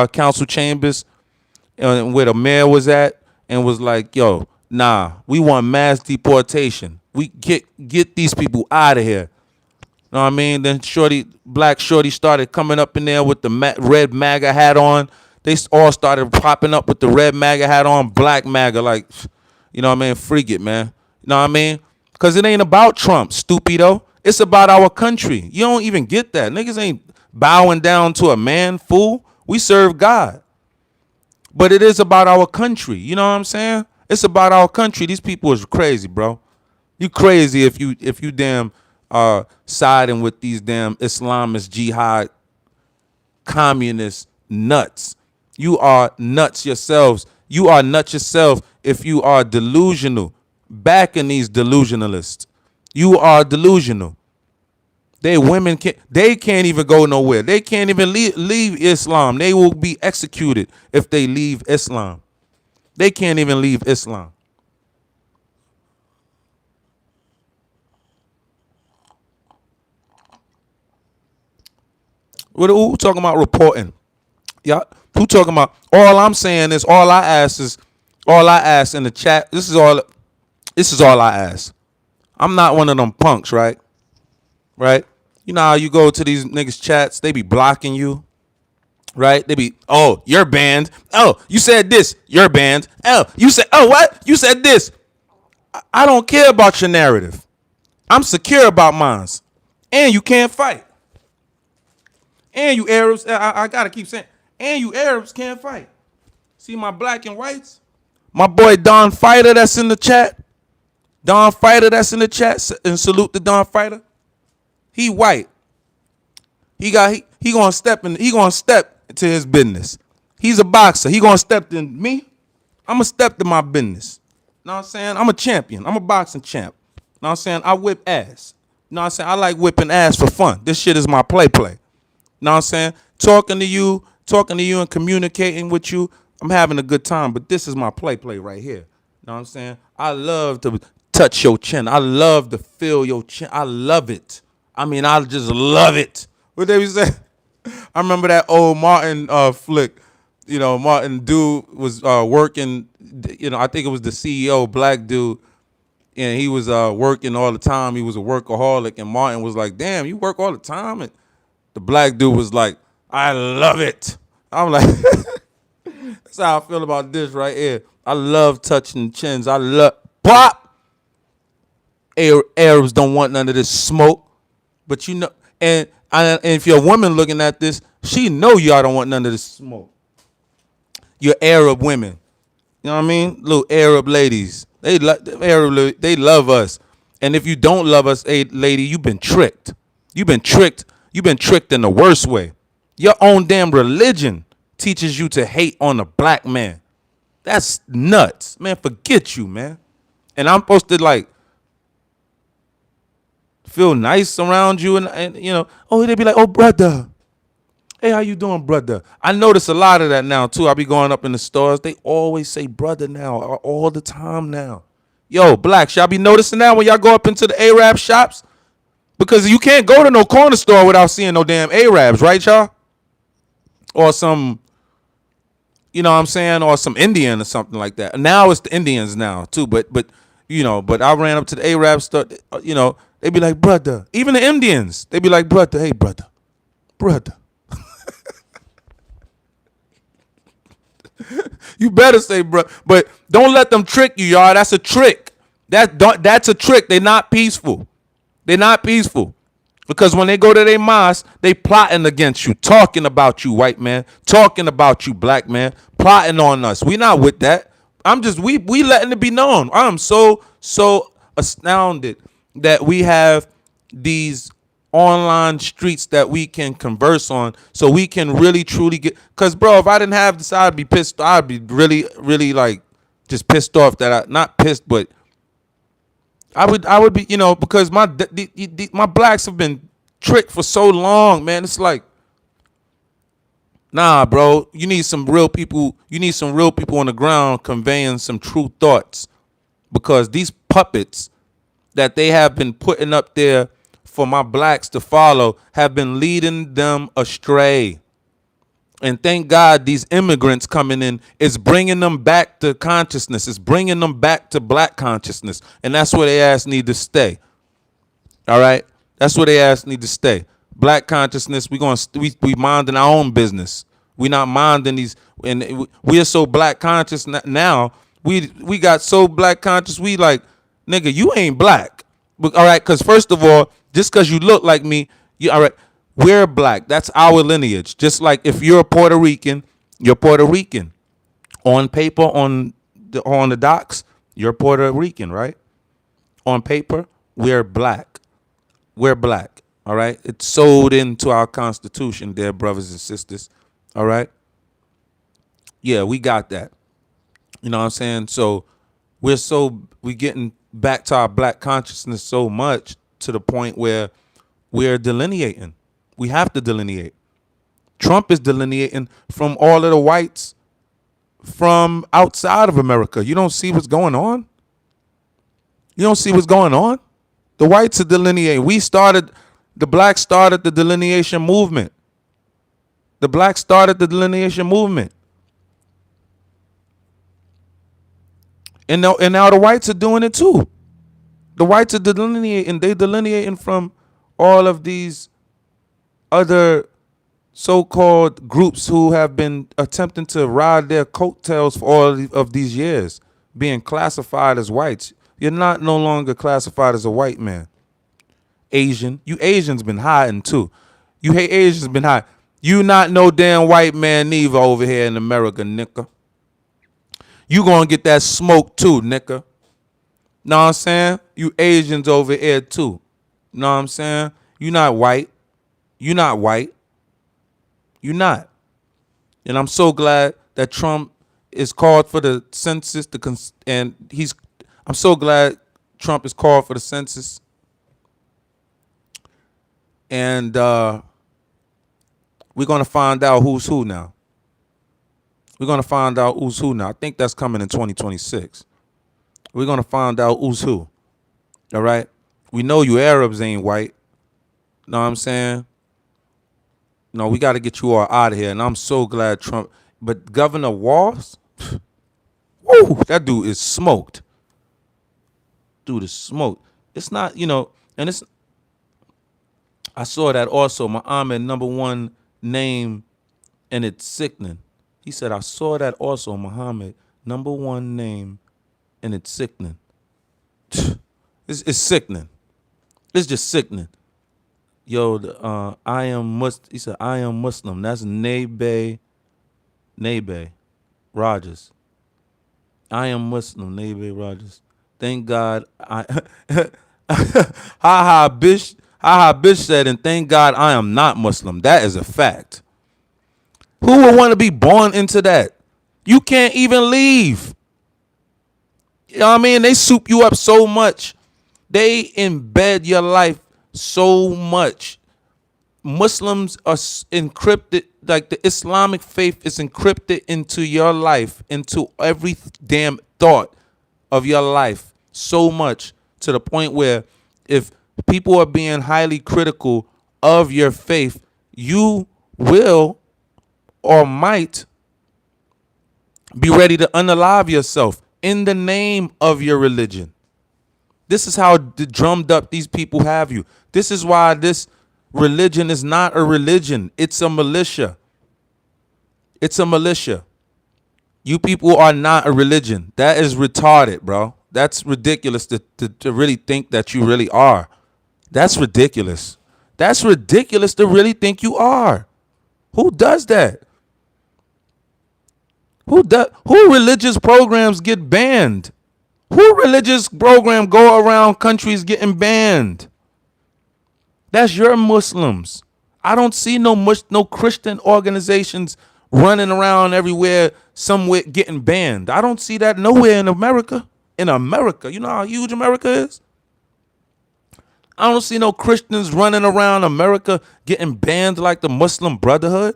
council chambers where the mayor was at and was like, yo, nah, we want mass deportation. We get these people out of here. Know what I mean? Then Black Shorty started coming up in there with the red MAGA hat on. They all started popping up with the red MAGA hat on, black MAGA, like, you know what I mean? Freak it, man. You know what I mean? Because it ain't about Trump, stupido. It's about our country. You don't even get that. Niggas ain't bowing down to a man, fool. We serve God. But it is about our country. You know what I'm saying? It's about our country. These people is crazy, bro. You crazy if you damn siding with these damn Islamist jihad communist nuts. You are nuts yourselves. You are nuts yourself if you are delusional. Backing these delusionalists. You are delusional. They can't even go nowhere. They can't even leave Islam. They will be executed if they leave Islam. They can't even leave Islam. Who talking about reporting? Yeah, who talking about? All I'm saying is, all I ask in the chat. This is all I ask. I'm not one of them punks, right? Right? You know how you go to these niggas chats, they be blocking you, right? They be, oh, you're banned. Oh, you said this, you're banned. Oh, you said, oh, what? You said this. I don't care about your narrative. I'm secure about mine. And you can't fight. And you Arabs, I gotta keep saying, and you Arabs can't fight. See my black and whites? My boy Don Fighter that's in the chat. Don Fighter that's in the chat, and salute the Don Fighter. He white. He gonna step into his business. He's a boxer. He gonna step in me. I'm gonna step to my business. Know what I'm saying? I'm a champion. I'm a boxing champ. Know what I'm saying? I whip ass. Know what I'm saying? I like whipping ass for fun. This shit is my play. Know what I'm saying? Talking to you and communicating with you, I'm having a good time, but this is my play right here. Know what I'm saying? I love to touch your chin. I love to feel your chin. I love it. I mean, I just love it. What they say? I remember that old Martin flick. You know, Martin dude was working, I think it was the CEO, black dude, and he was working all the time. He was a workaholic, and Martin was like, damn, you work all the time? And the black dude was like, I love it. I'm like, that's how I feel about this right here. I love touching chins. I love pop. Arabs don't want none of this smoke, but and if you're a woman looking at this, she know y'all don't want none of this smoke. You're Arab women, you know what I mean? Little Arab ladies, they love us, and if you don't love us, lady, you've been tricked. You've been tricked in the worst way. Your own damn religion teaches you to hate on a black man. That's nuts, man. Forget you, man. And I'm supposed to like feel nice around you, and they be like, oh brother, hey, how you doing, brother? I notice a lot of that now too. I be going up in the stores. They always say brother now, all the time now. Yo, blacks, y'all be noticing that when y'all go up into the Arab shops? Because you can't go to no corner store without seeing no damn Arabs, right, y'all? Or some, You know what I'm saying? Or some Indian or something like that. Now it's the Indians now too. But but I ran up to the Arab stuff. They be like, brother. Even the Indians, they be like, brother. Hey, brother. You better say, bro. But don't let them trick you, y'all. That's a trick. That's a trick. They're not peaceful. They're not peaceful. Because when they go to their mosque, they plotting against you, talking about you, white man, talking about you, black man, plotting on us. We not with that. We letting it be known. I'm so astounded that we have these online streets that we can converse on, so we can really truly get. Because, bro, if I didn't have this, I'd be pissed. I'd be really, really like just pissed off that not pissed, but I would be, because my blacks have been tricked for so long, man. It's like, nah, bro. You need some real people. You need some real people on the ground conveying some true thoughts, because these puppets that they have been putting up there for my blacks to follow have been leading them astray. And thank God these immigrants coming in is bringing them back to consciousness. It's bringing them back to black consciousness. And that's where they ass need to stay. All right? That's where they ass need to stay. Black consciousness, we minding our own business. We not minding these. And we are so black conscious now. We got so black conscious, we like, nigga, you ain't black. But, all right? Because first of all, just because you look like me, all right, we're black. That's our lineage. Just like if you're a Puerto Rican, you're Puerto Rican. On paper, on the docks, you're Puerto Rican, right? On paper, we're black. We're black, all right? It's sold into our Constitution there, brothers and sisters, all right? Yeah, we got that. You know what I'm saying? So we getting back to our black consciousness so much to the point where we're delineating. We have to delineate. Trump is delineating from all of the whites from outside of America. You don't see what's going on? You don't see what's going on? The whites are delineating. The blacks started the delineation movement. The blacks started the delineation movement. And now the whites are doing it too. The whites are delineating. They delineating from all of these other so-called groups who have been attempting to ride their coattails for all of these years, being classified as whites. You're not no longer classified as a white man. Asian. You Asians been hiding too. You hate Asians been hiding. You not no damn white man neither over here in America, nigga. You gonna get that smoke too, nigga. Know what I'm saying? You Asians over here too. Know what I'm saying? You not white. You not white. You not. And I'm so glad that Trump is called for the census. I'm so glad Trump is called for the census. And we're gonna find out who's who now. We're gonna find out who's who now. I think that's coming in 2026. We're gonna find out who's who. All right. We know you Arabs ain't white. Know what I'm saying? No, we got to get you all out of here. And I'm so glad Trump. But Governor Walz, woo, that dude is smoked. Dude is smoked. It's not, and it's. I saw that also. Muhammad, #1 name, and it's sickening. He said, I saw that also, Muhammad, #1 name, and it's sickening. It's sickening. It's just sickening. Yo, I am he said, I am Muslim. That's Nebe Rogers. I am Muslim, Nebe Rogers. Thank God bitch said, and thank God I am not Muslim. That is a fact. Who would want to be born into that? You can't even leave. You know what I mean? They soup you up so much. They embed your life so much. Muslims are encrypted, like the Islamic faith is encrypted into your life, into every damn thought of your life so much to the point where if people are being highly critical of your faith, you will or might Be ready to unalive yourself in the name of your religion. This is how drummed up these people have you. This is why this religion is not a religion. It's a militia. It's a militia. You people are not a religion. That is retarded, bro. That's ridiculous to really think that you really are. That's ridiculous. That's ridiculous to really think you are. Who does that? Who religious programs get banned? Who religious program go around countries getting banned? That's your Muslims. I don't see no Christian organizations running around everywhere, somewhere getting banned. I don't see that nowhere in America. In America, you know how huge America is? I don't see no Christians running around America getting banned like the Muslim Brotherhood.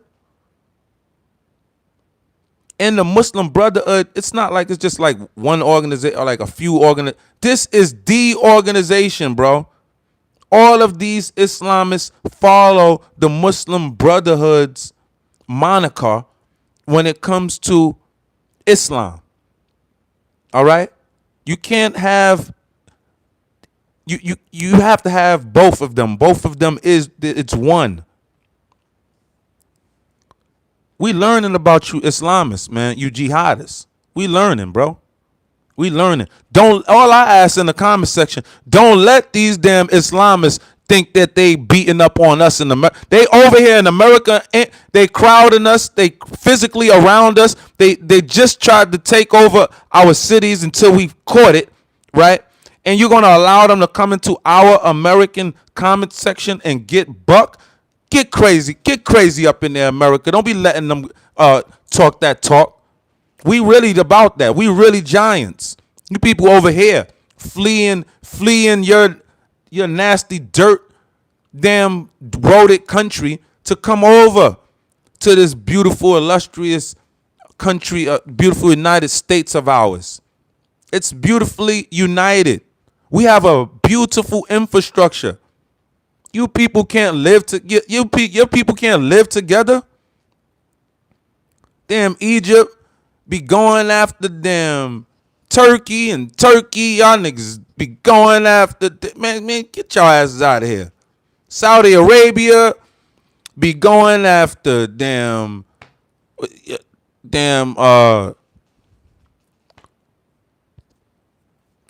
And the Muslim Brotherhood, it's not like it's just like one organization or like a few organizations. This is the organization, bro. All of these Islamists follow the Muslim Brotherhood's moniker when it comes to Islam. All right? You can't have you have to have both of them. Both of them it's one. We learning about you Islamists, man. You jihadists. We learning, bro. We learning. Don't all I ask in the comment section, don't let these damn Islamists think that they beating up on us in America. They over here in America, they crowding us, they physically around us. They just tried to take over our cities until we caught it, right? And you're gonna allow them to come into our American comment section and get buck? Get crazy up in there, America. Don't be letting them talk that talk. We really about that. We really giants. You people over here fleeing your nasty dirt, damn roded country to come over to this beautiful, illustrious country, beautiful United States of ours. It's beautifully united. We have a beautiful infrastructure. You people can't live your people can't live together. Damn Egypt be going after damn Turkey, and Turkey, y'all niggas be going after man, get your asses out of here. Saudi Arabia be going after damn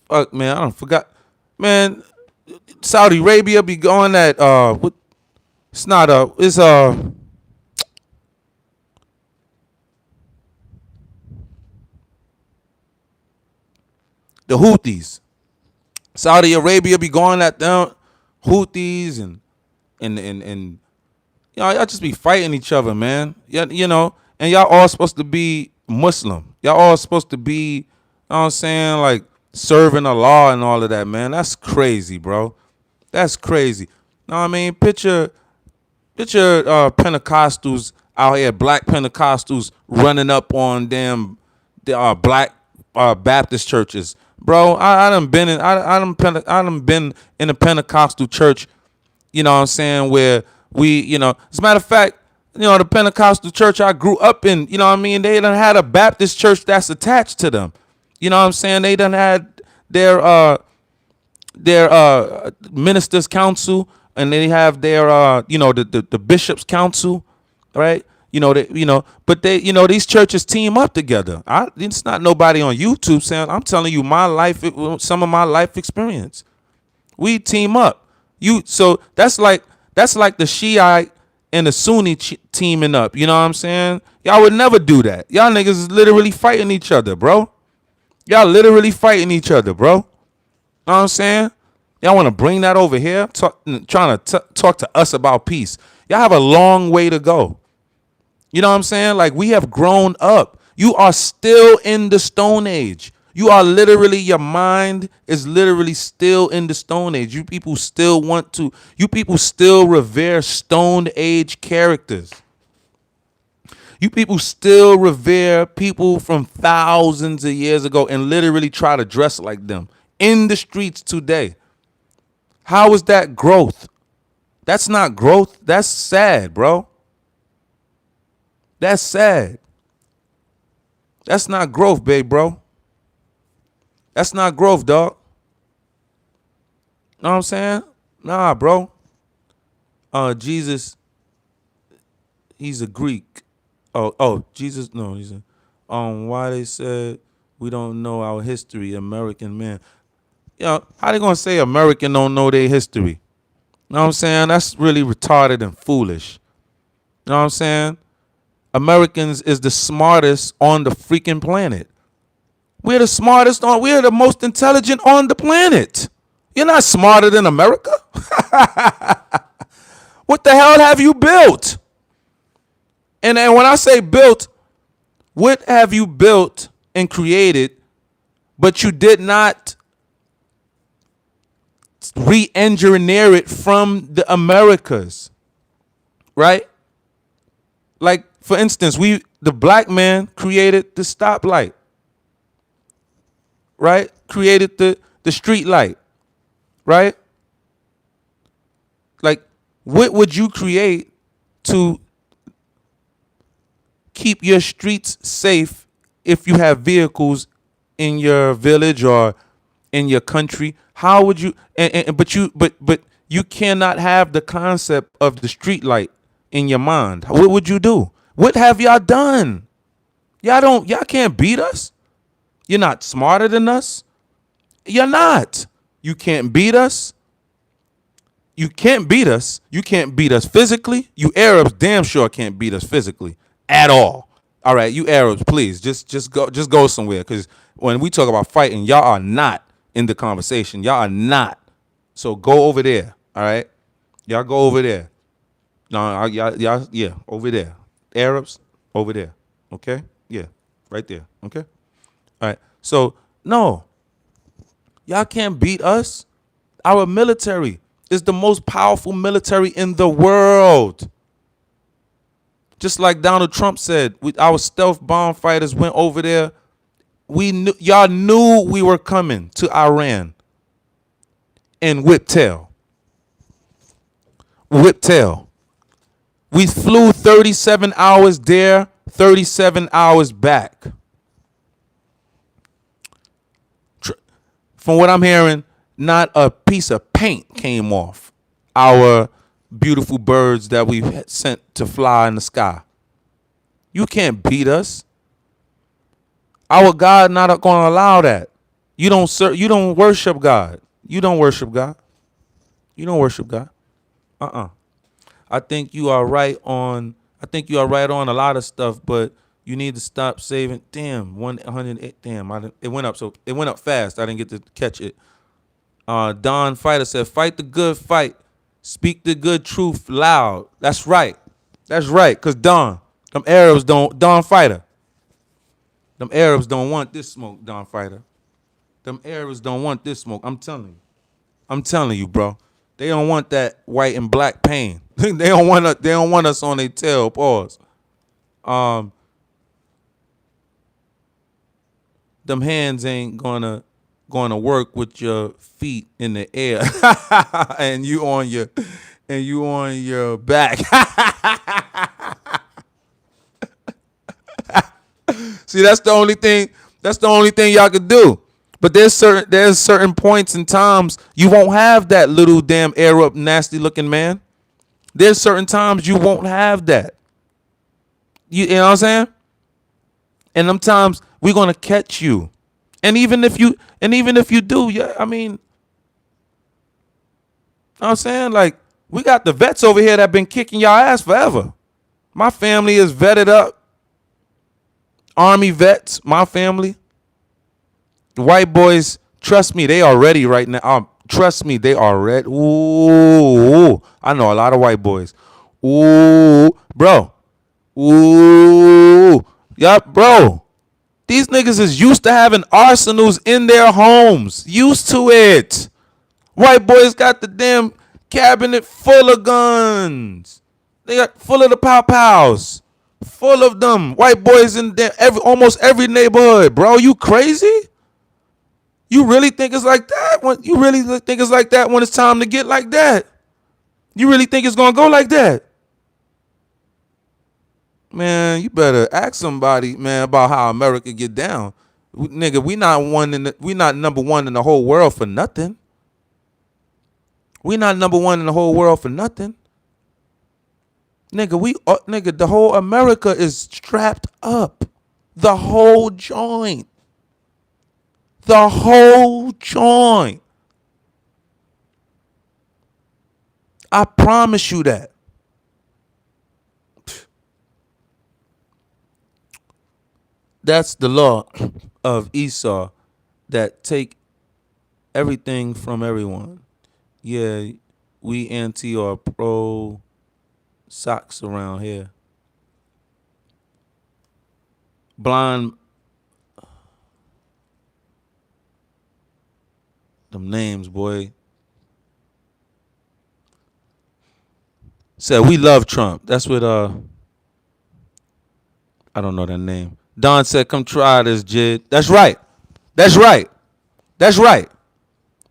fuck man, I don't forgot. Man, Saudi Arabia be going at what it's not it's the Houthis. Saudi Arabia be going at them Houthis and you know, y'all just be fighting each other, man. Yeah, you know, and y'all all supposed to be Muslim. Y'all all supposed to be, you know what I'm saying, like serving Allah and all of that, man. That's crazy, bro. That's crazy. Know what I mean? Picture Pentecostals out here, black Pentecostals running up on damn black Baptist churches. Bro, I done been in a Pentecostal church, you know what I'm saying, where we, you know, as a matter of fact, you know, the Pentecostal church I grew up in, you know what I mean, they done had a Baptist church that's attached to them. You know what I'm saying? They done had their ministers council, and they have their you know, the bishops council, right? You know, but they, you know, these churches team up together. It's not nobody on YouTube saying, I'm telling you my life, some of my life experience. We team up. So that's like the Shiite and the Sunni teaming up. You know what I'm saying? Y'all would never do that. Y'all niggas is literally fighting each other, bro. Y'all literally fighting each other, bro. Know what I'm saying? Y'all want to bring that over here, trying to talk to us about peace. Y'all have a long way to go. You know what I'm saying? Like, we have grown up. You are still in the Stone Age. You are literally, your mind is literally still in the Stone Age. You people still revere Stone Age characters. You people still revere people from thousands of years ago and literally try to dress like them in the streets today. How is that growth? That's not growth. That's sad, bro. That's sad. That's not growth, big bro. That's not growth, dog. Know what I'm saying? Nah, bro. Jesus, he's a Greek. Jesus, no, he's a why they said we don't know our history, American man. How they gonna say American don't know their history? Know what I'm saying? That's really retarded and foolish. Know what I'm saying? Americans is the smartest on the freaking planet. We're the most intelligent on the planet. You're not smarter than America. What the hell have you built? And when I say built, what have you built and created, but you did not re-engineer it from the Americas, right? Like, for instance, the black man created the stoplight, right? Created the street light, right? Like, what would you create to keep your streets safe if you have vehicles in your village or in your country? How would you? But you cannot have the concept of the street light in your mind. What would you do? What have y'all done? Y'all can't beat us. You're not smarter than us. You're not. You can't beat us. You can't beat us. You can't beat us physically. You Arabs damn sure can't beat us physically at all. All right, you Arabs, please just go somewhere, because when we talk about fighting, y'all are not in the conversation. Y'all are not. So go over there. All right, y'all go over there. No, y'all yeah, over there. Arabs over there. Okay, yeah, right there. Okay, all right. So no, y'all can't beat us. Our military is the most powerful military in the world. Just like Donald Trump said, our stealth bomb fighters went over there. Y'all knew we were coming to Iran and whip tail. Whip tail. We flew 37 hours there, 37 hours back. From what I'm hearing, not a piece of paint came off our beautiful birds that we sent to fly in the sky. You can't beat us. Our God not going to allow that. You don't worship God. You don't worship God. You don't worship God. I think you are right on. I think you are right on a lot of stuff, but you need to stop saving. Damn, 108. Damn, it went up. So it went up fast. I didn't get to catch it. Don Fighter said, "Fight the good fight. Speak the good truth loud." That's right. That's right. Cause them Arabs don't. Don Fighter. Them Arabs don't want this smoke. Don Fighter. Them Arabs don't want this smoke. I'm telling you. I'm telling you, bro. They don't want that white and black pain. They don't want us on their tail. Pause. Them hands ain't gonna work with your feet in the air and you on your back. See, that's the only thing y'all could do. But there's certain points and times you won't have that little damn Arab nasty looking man. There's certain times you won't have that. You know what I'm saying? And them times we're gonna catch you. And even if you do, yeah, I mean, you know what I'm saying? Like, we got the vets over here that been kicking y'all ass forever. My family is vetted up. Army vets, my family. The white boys, trust me, they are ready right now. Trust me, they are ready. Ooh, I know a lot of white boys. Ooh, bro. Ooh, yup, bro. These niggas is used to having arsenals in their homes. Used to it. White boys got the damn cabinet full of guns. They got full of the pow-pows. Full of them. White boys in there, almost every neighborhood, bro. You crazy? You really think it's like that? You really think it's like that when it's time to get like that? You really think it's gonna go like that? Man, you better ask somebody, man, about how America get down. Nigga, we not number one in the whole world for nothing. We not number one in the whole world for nothing. Nigga, the whole America is strapped up. The whole joint. The whole joint. I promise you that. That's the law of Esau that take everything from everyone. Yeah, we anti or pro socks around here. Blind, them names, boy. Said we love Trump. That's what I don't know that name. Don said, come try this, Jid. That's right. That's right. That's right.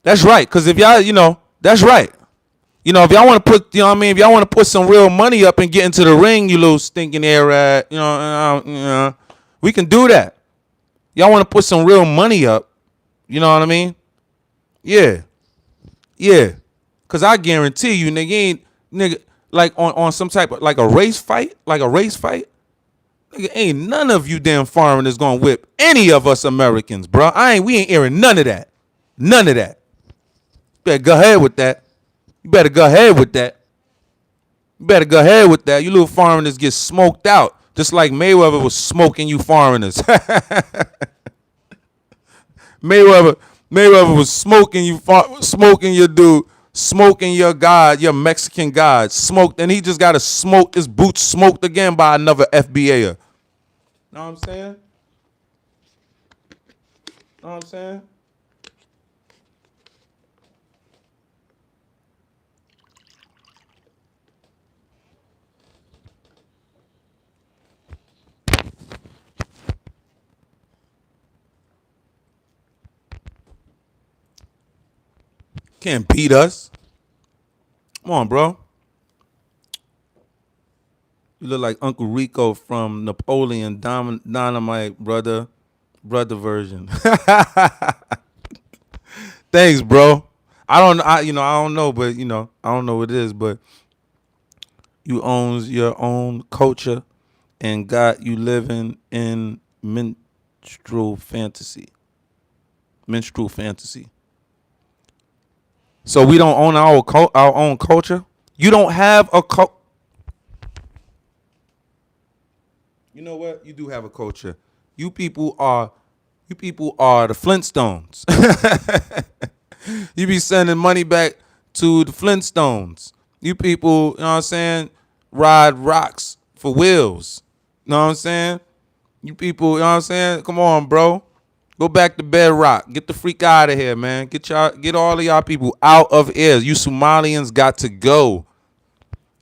That's right. Cause if y'all, that's right. If y'all want to put, if y'all want to put some real money up and get into the ring, you little stinking air rat, we can do that. Y'all want to put some real money up, you know what I mean? Yeah. Yeah. Cause I guarantee you, nigga, like on some type of, like a race fight, nigga, ain't none of you damn foreigners gonna whip any of us Americans, bro. We ain't hearing none of that. None of that. Better go ahead with that. You better go ahead with that. You better go ahead with that. You little foreigners get smoked out, just like Mayweather was smoking you foreigners. Mayweather was smoking your dude, smoking your God, your Mexican God, smoked, and he just got to smoke his boots smoked again by another FBA'er. Know what I'm saying? Know what I'm saying? Can't beat us. Come on, bro. You look like Uncle Rico from Napoleon Dynamite, brother version. Thanks, bro. I don't know, but I don't know what it is, but you owns your own culture and got you living in minstrel fantasy. So we don't own our own culture. You don't have a culture. You know what? You do have a culture. You people are the Flintstones. You be sending money back to the Flintstones. You people, you know what I'm saying, ride rocks for wheels. You know what I'm saying? You people, you know what I'm saying? Come on, bro. Go back to bedrock. Get the freak out of here, man. Get all of y'all people out of here. You Somalians got to go.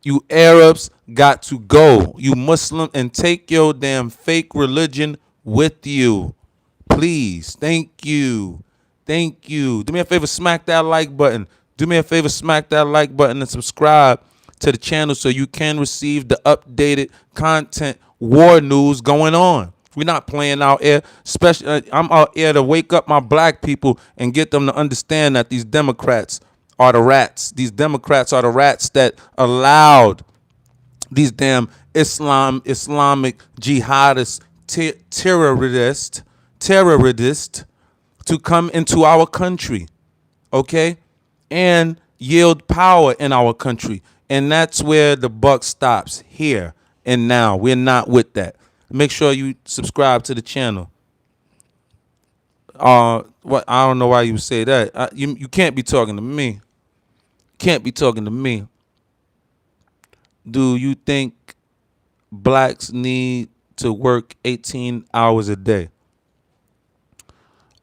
You Arabs got to go. You Muslim, and take your damn fake religion with you. Please. Thank you. Thank you. Do me a favor, smack that like button. Do me a favor, smack that like button and subscribe to the channel so you can receive the updated content, war news going on. We're not playing out here. I'm out here to wake up my black people and get them to understand that these Democrats are the rats. These Democrats are the rats that allowed these damn Islamic jihadists, terrorists to come into our country, okay, and yield power in our country. And that's where the buck stops, here and now. We're not with that. Make sure you subscribe to the channel. What? I don't know why you say that. You can't be talking to me. Can't be talking to me. Do you think blacks need to work 18 hours a day?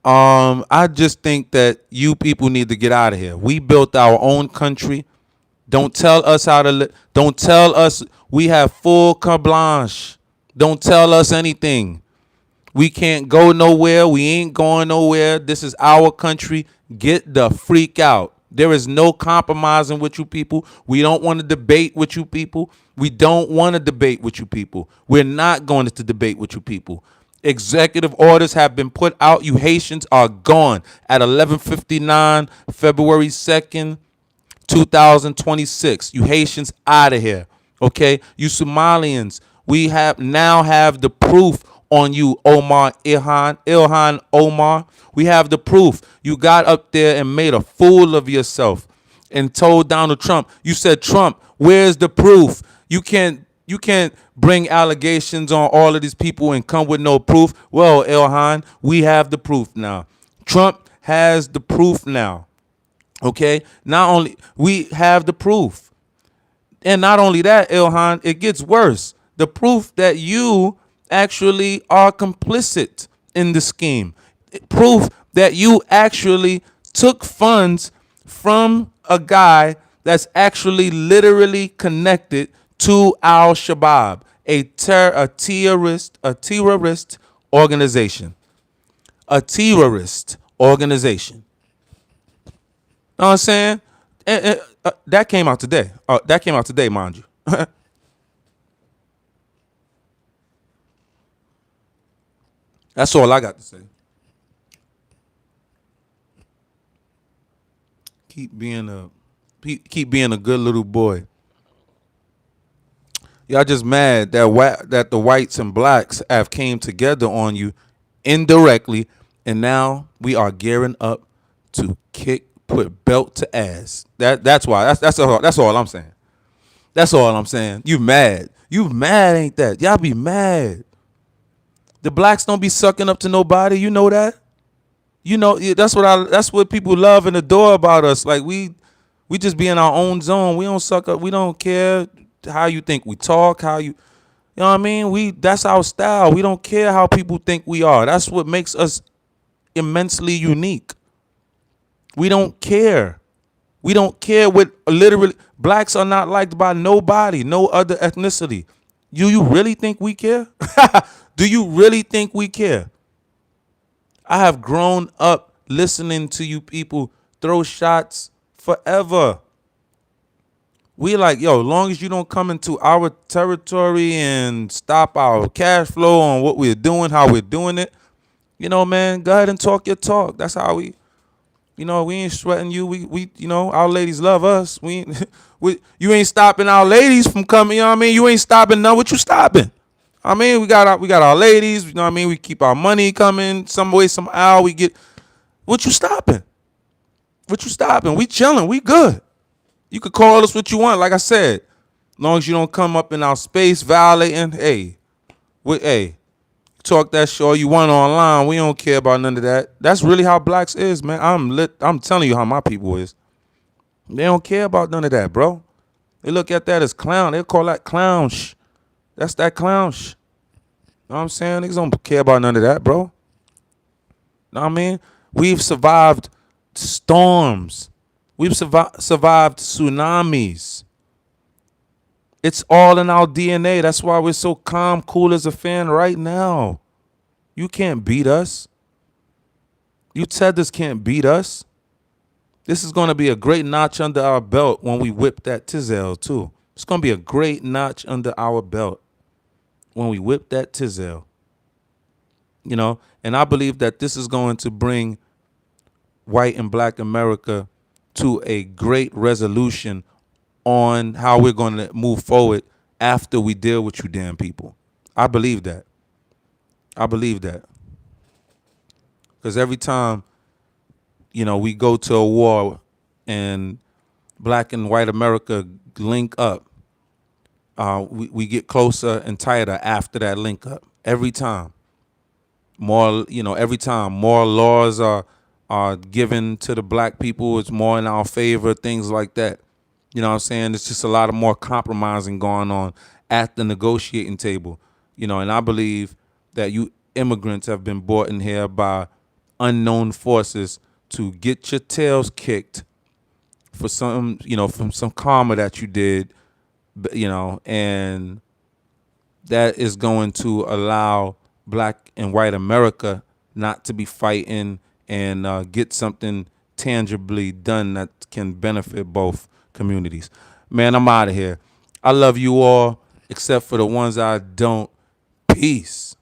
I just think that you people need to get out of here. We built our own country. Don't tell us how to live. Don't tell us we have full carte blanche. Don't tell us anything. We can't go nowhere. We ain't going nowhere. This is our country. Get the freak out. There is no compromising with you people. We don't want to debate with you people. We don't want to debate with you people. We're not going to debate with you people. Executive orders have been put out. You Haitians are gone at 11:59, February 2nd, 2026. You Haitians out of here. Okay? You Somalians, we now have the proof on you, Omar, Ilhan, Omar. We have the proof. You got up there and made a fool of yourself and told Donald Trump, you said, Trump, where's the proof? You can't bring allegations on all of these people and come with no proof. Well, Ilhan, we have the proof now. Trump has the proof now. Okay? Not only we have the proof. And not only that, Ilhan, it gets worse. The proof that you actually are complicit in the scheme. Proof that you actually took funds from a guy that's actually literally connected to Al Shabaab, a terrorist organization. A terrorist organization. Know what I'm saying? That came out today. That came out today, mind you. That's all I got to say. Keep being a good little boy. Y'all just mad that the whites and blacks have came together on you indirectly, and now we are gearing up to put belt to ass. That's why. That's all I'm saying. That's all I'm saying. You mad? You mad? Ain't that? Y'all be mad. The blacks don't be sucking up to nobody. You know that. You know that's what people love and adore about us. Like we just be in our own zone. We don't suck up. We don't care how you think we talk. You know what I mean? That's our style. We don't care how people think we are. That's what makes us immensely unique. We don't care. We don't care what literally blacks are not liked by nobody, no other ethnicity. Do you really think we care? Do you really think we care? I have grown up listening to you people throw shots forever. We like, yo, as long as you don't come into our territory and stop our cash flow on what we're doing, how we're doing it, man, go ahead and talk your talk. That's how we ain't sweating you. We our ladies love us. You ain't stopping our ladies from coming, You ain't stopping none. What you stopping? We got our ladies, We keep our money coming some way, somehow. We get, what you stopping? What you stopping? We chilling. We good. You could call us what you want, like I said. As long as you don't come up in our space violating, hey, talk that shit all you want online. We don't care about none of that. That's really how blacks is, man. I'm telling you how my people is. They don't care about none of that, bro. They look at that as clown. They call that clown sh. That's that clown sh. Know what I'm saying? Niggas don't care about none of that, bro. Know what I mean? We've survived storms. We've survived tsunamis. It's all in our DNA. That's why we're so calm, cool as a fan right now. You can't beat us. You Tethers can't beat us. This is going to be a great notch under our belt when we whip that Tizel, too. It's going to be a great notch under our belt when we whip that Tizel. And I believe that this is going to bring white and black America to a great resolution on how we're going to move forward after we deal with you damn people. I believe that. Because every time, we go to a war and black and white America link up, we get closer and tighter after that link up. Every time. Every time more laws are given to the black people, it's more in our favor, things like that. You know what I'm saying? It's just a lot of more compromising going on at the negotiating table. And I believe that you immigrants have been brought in here by unknown forces to get your tails kicked for some, from some karma that you did, and that is going to allow black and white America not to be fighting and get something tangibly done that can benefit both communities. Man, I'm out of here. I love you all, except for the ones I don't. Peace.